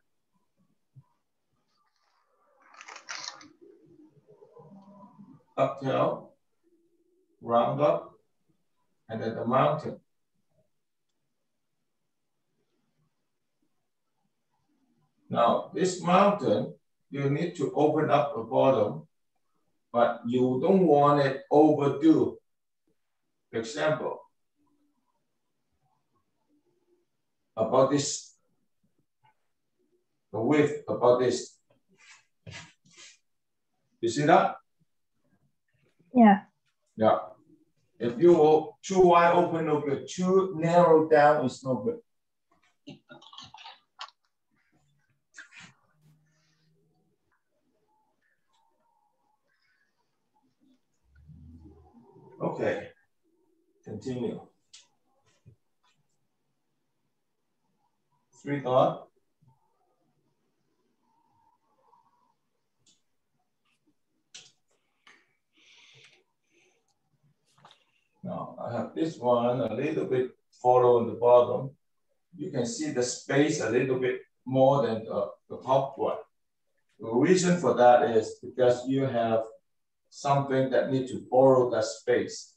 ducktail, round up, and then the mountain. Now, this mountain, you need to open up the bottom, but you don't want it overdo. For example, about this, the width about this. You see that? Yeah. Yeah. If you will too wide open, no good. Too narrow down is no good. Okay, continue. 3 dot. Now I have this one a little bit follow on the bottom. You can see the space a little bit more than the top one. The reason for that is because you have something that needs to borrow that space.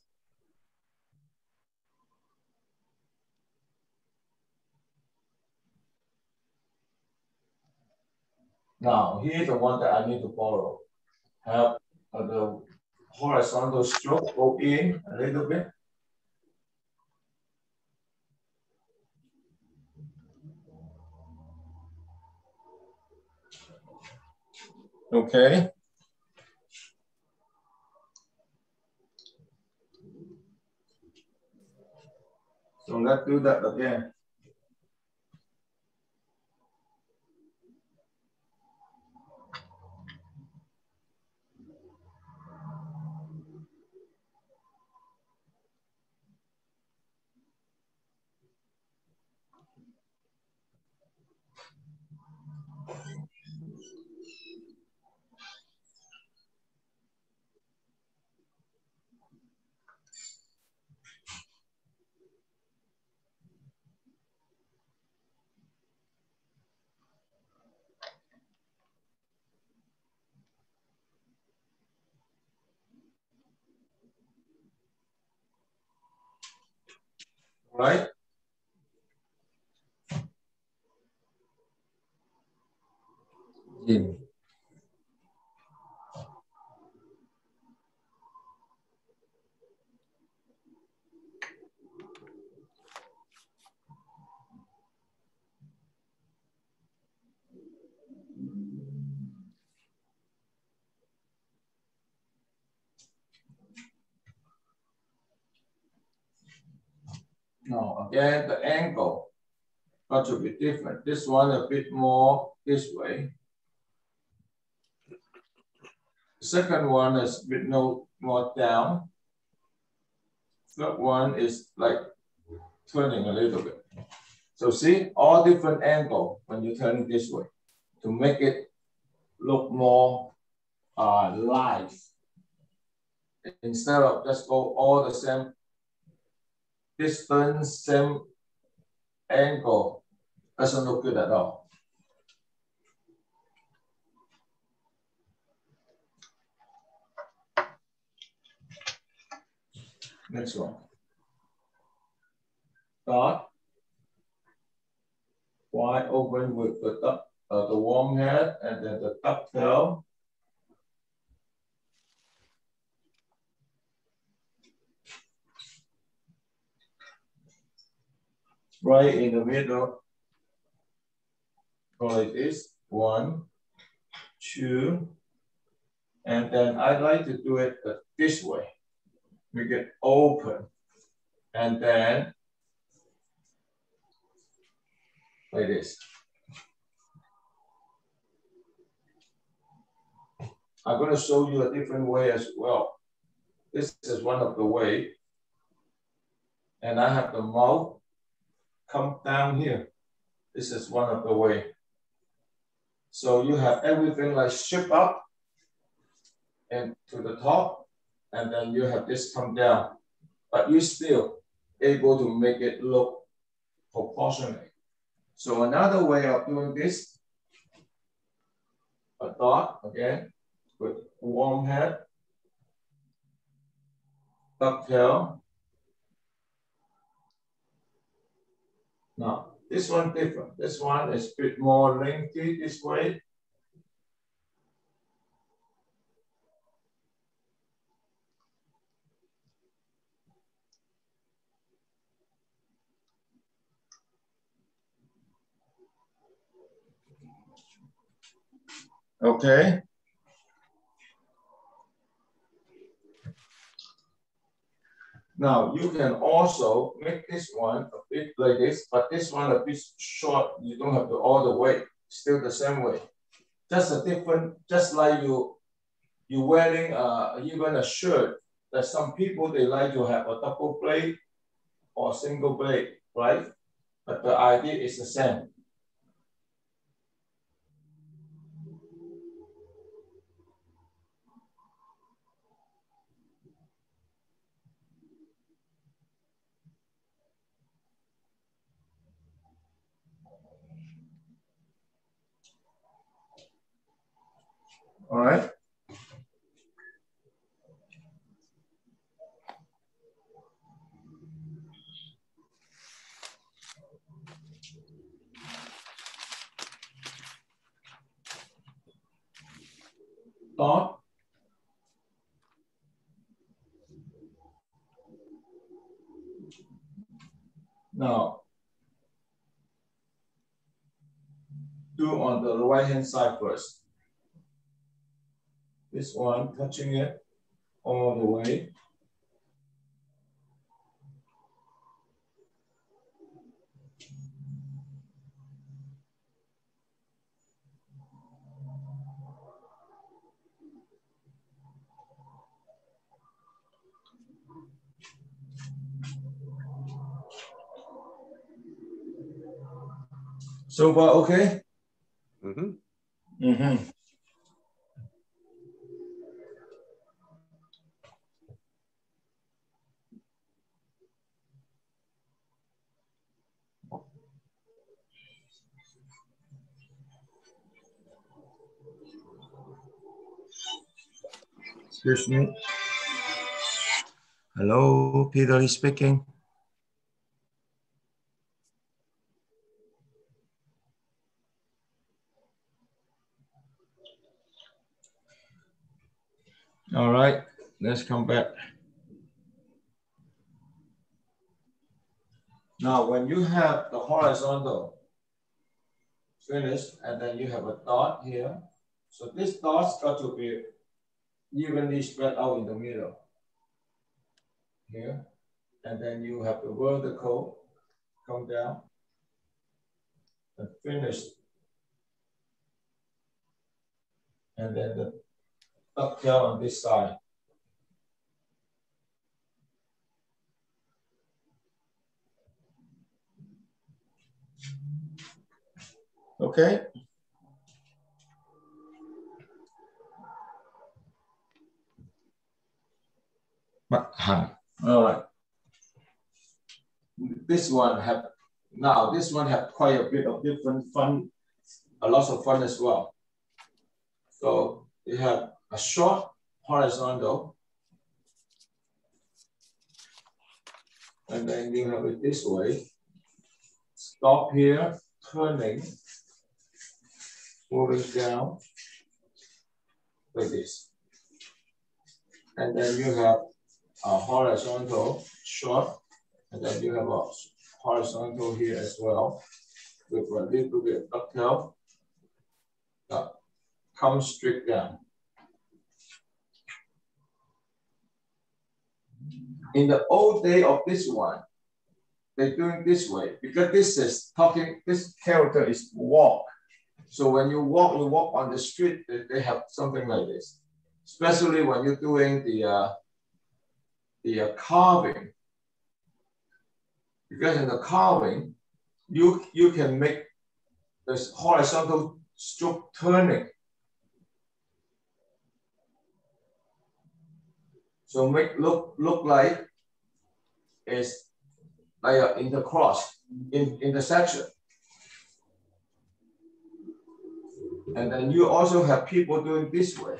Now, here's the one that I need to borrow. Have the horizontal stroke go in a little bit. Okay. So let's do that again. Right? In. Now again, the angle got to be different. This one a bit more this way. The second one is a bit more down. Third one is like turning a little bit. So see, all different angle when you turn it this way to make it look more live. Instead of just go all the same distance, same angle, doesn't look good at all. Next one. Dot. Wide open with the warm head and then the ducktail. Right in the middle. Go like this. 1, 2. And then I like to do it this way. Make it open. And then like this. I'm going to show you a different way as well. This is one of the way. And I have the mouth come down here. This is one of the way. So you have everything like shift up and to the top, and then you have this come down. But you still able to make it look proportionate. So another way of doing this, a dot again with warm head, ducktail. Now this one different. This one is a bit more lengthy this way. Okay. Now you can also make this one a bit like this, but this one a bit short. You don't have to all the way, still the same way. Just a different, just like you wearing even a shirt. That some people they like to have a double blade or single blade, right? But the idea is the same. All right. Dot. Now, do on the right hand side first. This one, touching it all the way. So far, okay? Mm-hmm. Mm-hmm. Excuse me. Hello, Peter is speaking. All right, let's come back. Now, when you have the horizontal finished, and then you have a dot here. So this dot's got to be evenly spread out in the middle here. And then you have the vertical come down and finish. And then the dovetail on this side. Okay. All right. This one have quite a bit of different fun, a lot of fun as well. So you have a short horizontal, and then you have it this way. Stop here, turning, moving down like this. And then you have a horizontal short, and then you have a horizontal here as well, with a little bit of dovetail. Come straight down. In the old day of this one, they're doing this way because this is talking, this character is walk. So when you walk on the street, they have something like this, especially when you're doing the carving. Because in the carving, you can make this horizontal stroke turning. So make look like it's like an intercross, intersection. And then you also have people doing this way.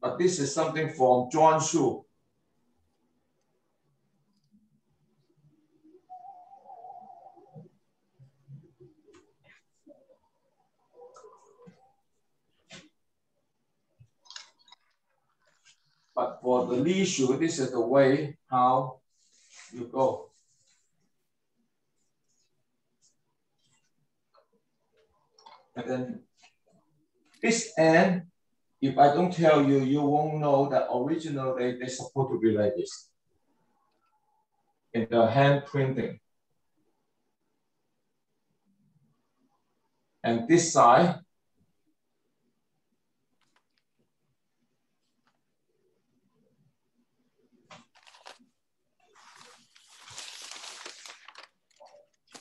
But this is something from John Shu. But for the Li Shu, this is the way how you go. And then this end, if I don't tell you, you won't know that originally they're supposed to be like this in the hand printing. And this side,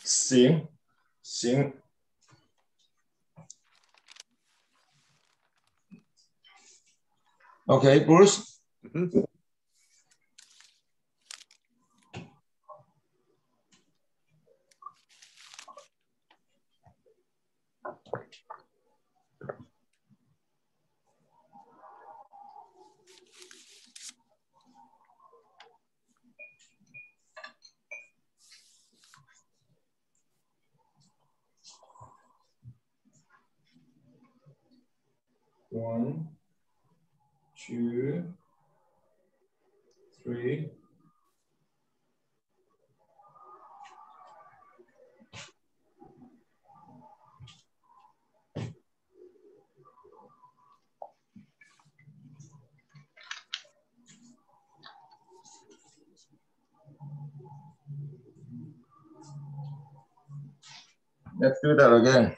Xing. Okay, Bruce. Mm-hmm. One, two, three. Let's do that again.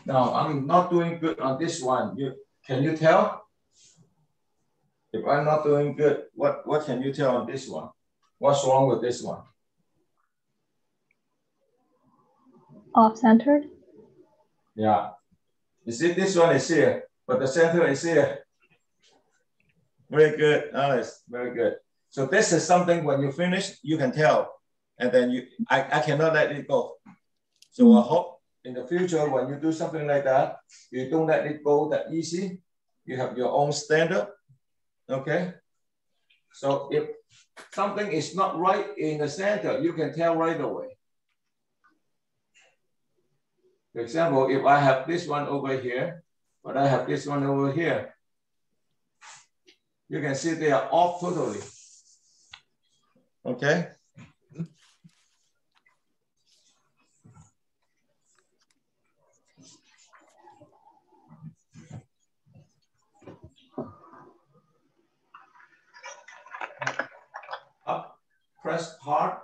Now, I'm not doing good on this one. Can you tell? If I'm not doing good, what can you tell on this one? What's wrong with this one? Off-centered? Yeah. You see, this one is here, but the center is here. Very good, Alice. Very good. So this is something when you finish, you can tell. and then I cannot let it go. So I hope in the future, when you do something like that, you don't let it go that easy. You have your own standard, okay? So if something is not right in the center, you can tell right away. For example, if I have this one over here, but I have this one over here, you can see they are off totally. Okay. Up, press hard,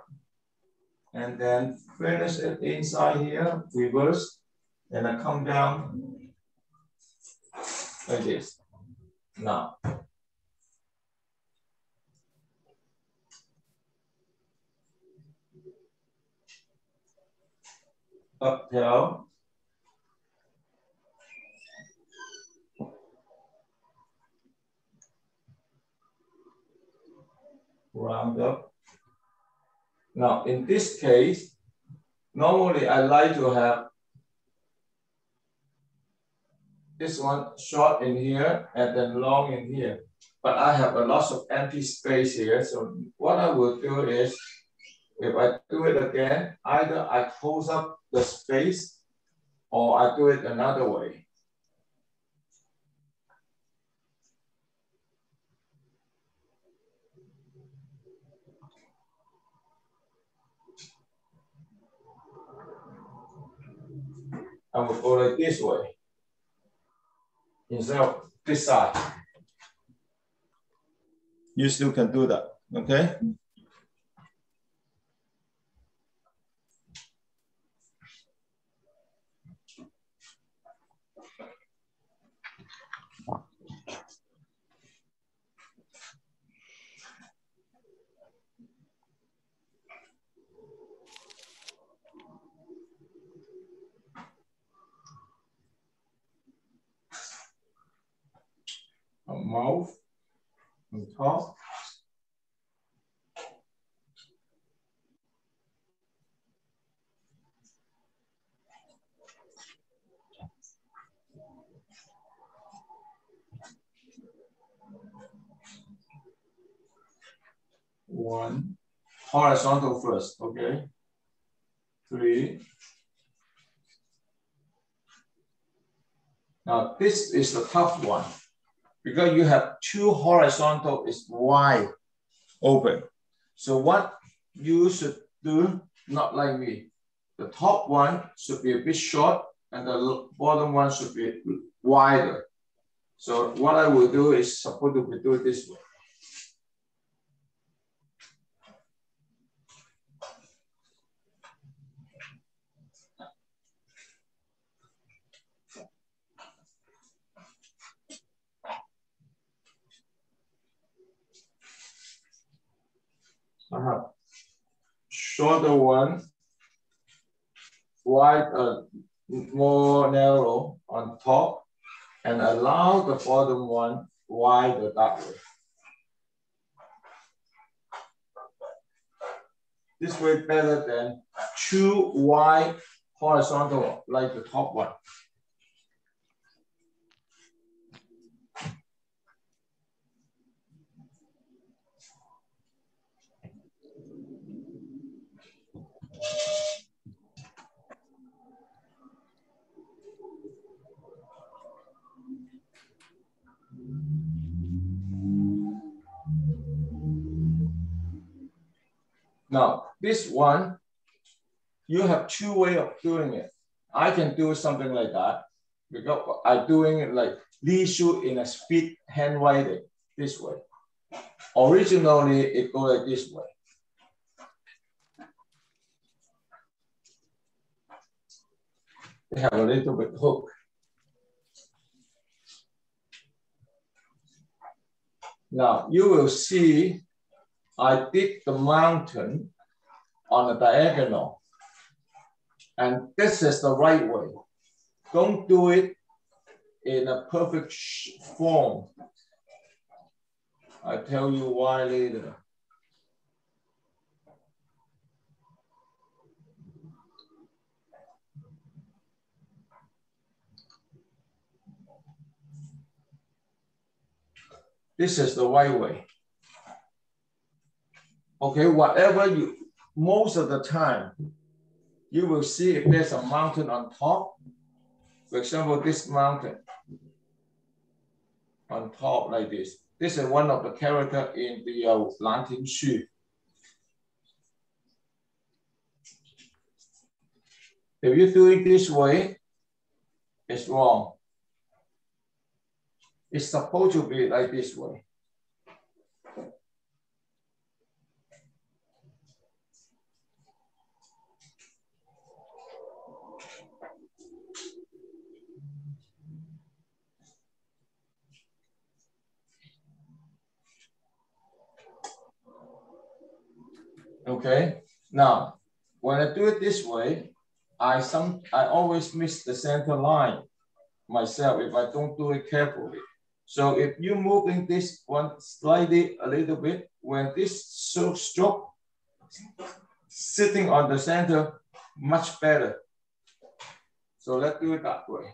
and then finish it inside here, reverse, and I come down like this. Now, up, down. Round up. Now, in this case, normally I like to have this one short in here and then long in here. But I have a lot of empty space here. So what I will do is, if I do it again, either I close up the space or I do it another way. I will go like this way instead of this side. You still can do that, okay? A mouth on top. One, horizontal first, okay? 3. Now this is the tough one because you have 2 horizontal is wide open. So what you should do, not like me, the top one should be a bit short and the bottom one should be wider. So what I will do is supposed to do it this way. Shorter one, wide, more narrow on top, and allow the bottom one wider that way. This way better than 2 wide horizontal like the top one. Now, this one, you have 2 ways of doing it. I can do something like that because I'm doing it like Li Shu in a speed handwriting this way. Originally, it goes like this way. They have a little bit hook. Now, you will see I did the mountain on a diagonal. And this is the right way. Don't do it in a perfect form. I'll tell you why later. This is the right way. Okay, whatever most of the time, you will see if there's a mountain on top. For example, this mountain on top like this. This is one of the characters in the Lanting Shu. If you do it this way, it's wrong. It's supposed to be like this way. Okay, now when I do it this way, I always miss the center line myself if I don't do it carefully. So if you're moving this one slightly a little bit, when this stroke sitting on the center, much better. So let's do it that way.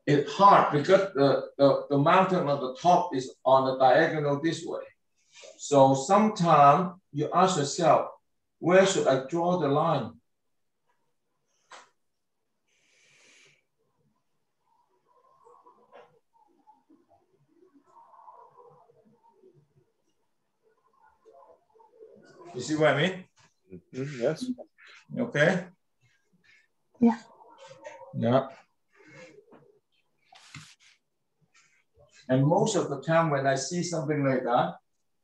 It's hard because the mountain on the top is on the diagonal this way. So sometimes you ask yourself, where should I draw the line? You see what I mean? Mm-hmm. Yes. Okay. Yeah. Yeah. And most of the time when I see something like that,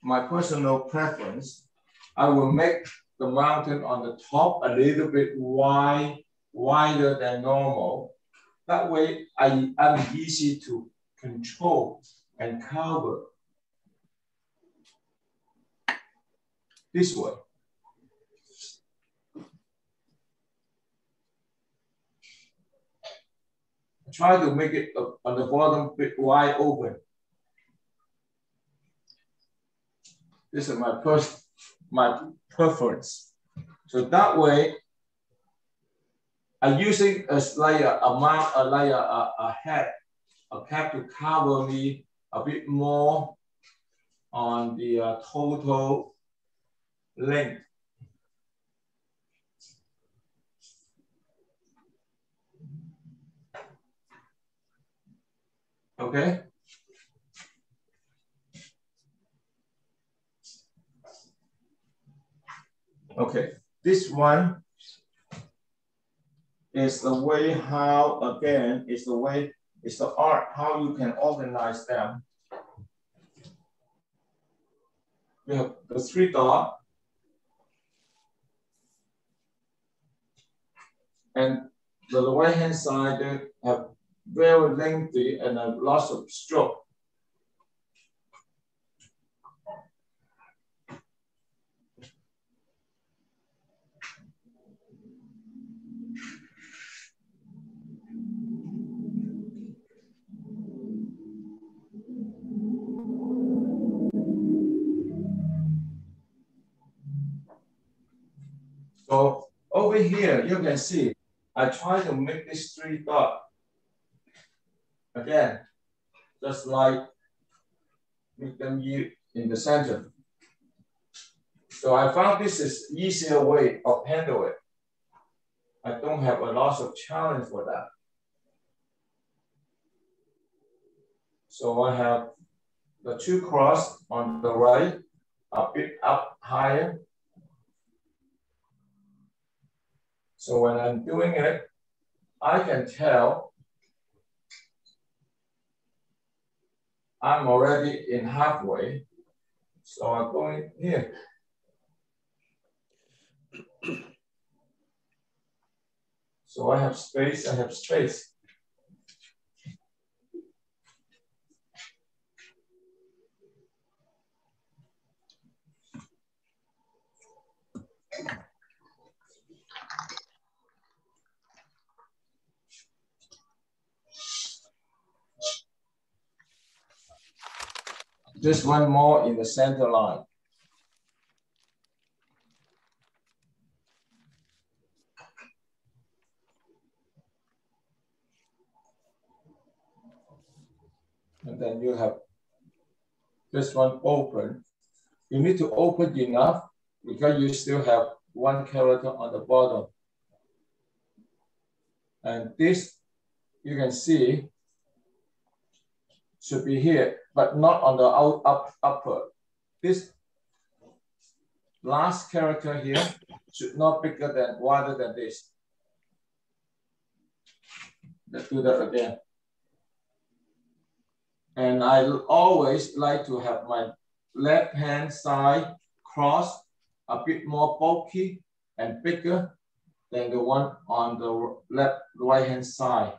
my personal preference, I will make the mountain on the top a little bit wider than normal. That way I'm easy to control and cover. This way. Try to make it on the bottom bit wide open. This is my preference. So that way, I'm using a cap to cover me a bit more on the total length. Okay. Okay, this one is the way how, again, is the art, how you can organize them. We have the 3 dots. And the right-hand side, they have very lengthy and lots of stroke. So over here, you can see, I try to make this 3 dots. Again, just like make them in the center. So I found this is easier way of handle it. I don't have a lot of challenge for that. So I have the 2 cross on the right, a bit up higher. So when I'm doing it, I can tell I'm already in halfway. So I'm going here. So I have space, I have space. Just one more in the center line. And then you have this one open. You need to open enough because you still have one character on the bottom. And this, you can see, should be here, but not on the upper. This last character here should not be bigger than, wider than this. Let's do that again. And I always like to have my left hand side cross a bit more bulky and bigger than the one on the right hand side.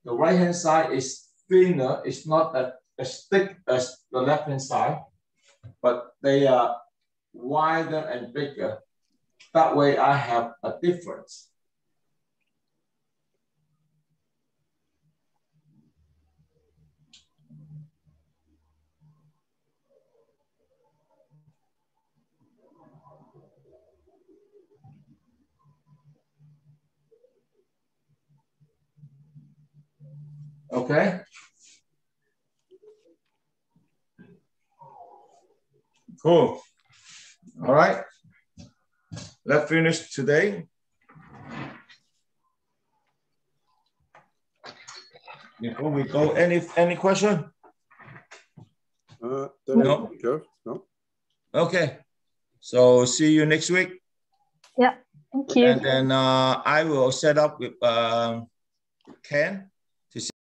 The right hand side is thinner, it's not as thick as the left hand side, but they are wider and bigger. That way I have a difference. Okay. Cool. All right. Let's finish today. Before we go, any question? No. No. Okay. So see you next week. Yeah. Thank you. And then I will set up with Ken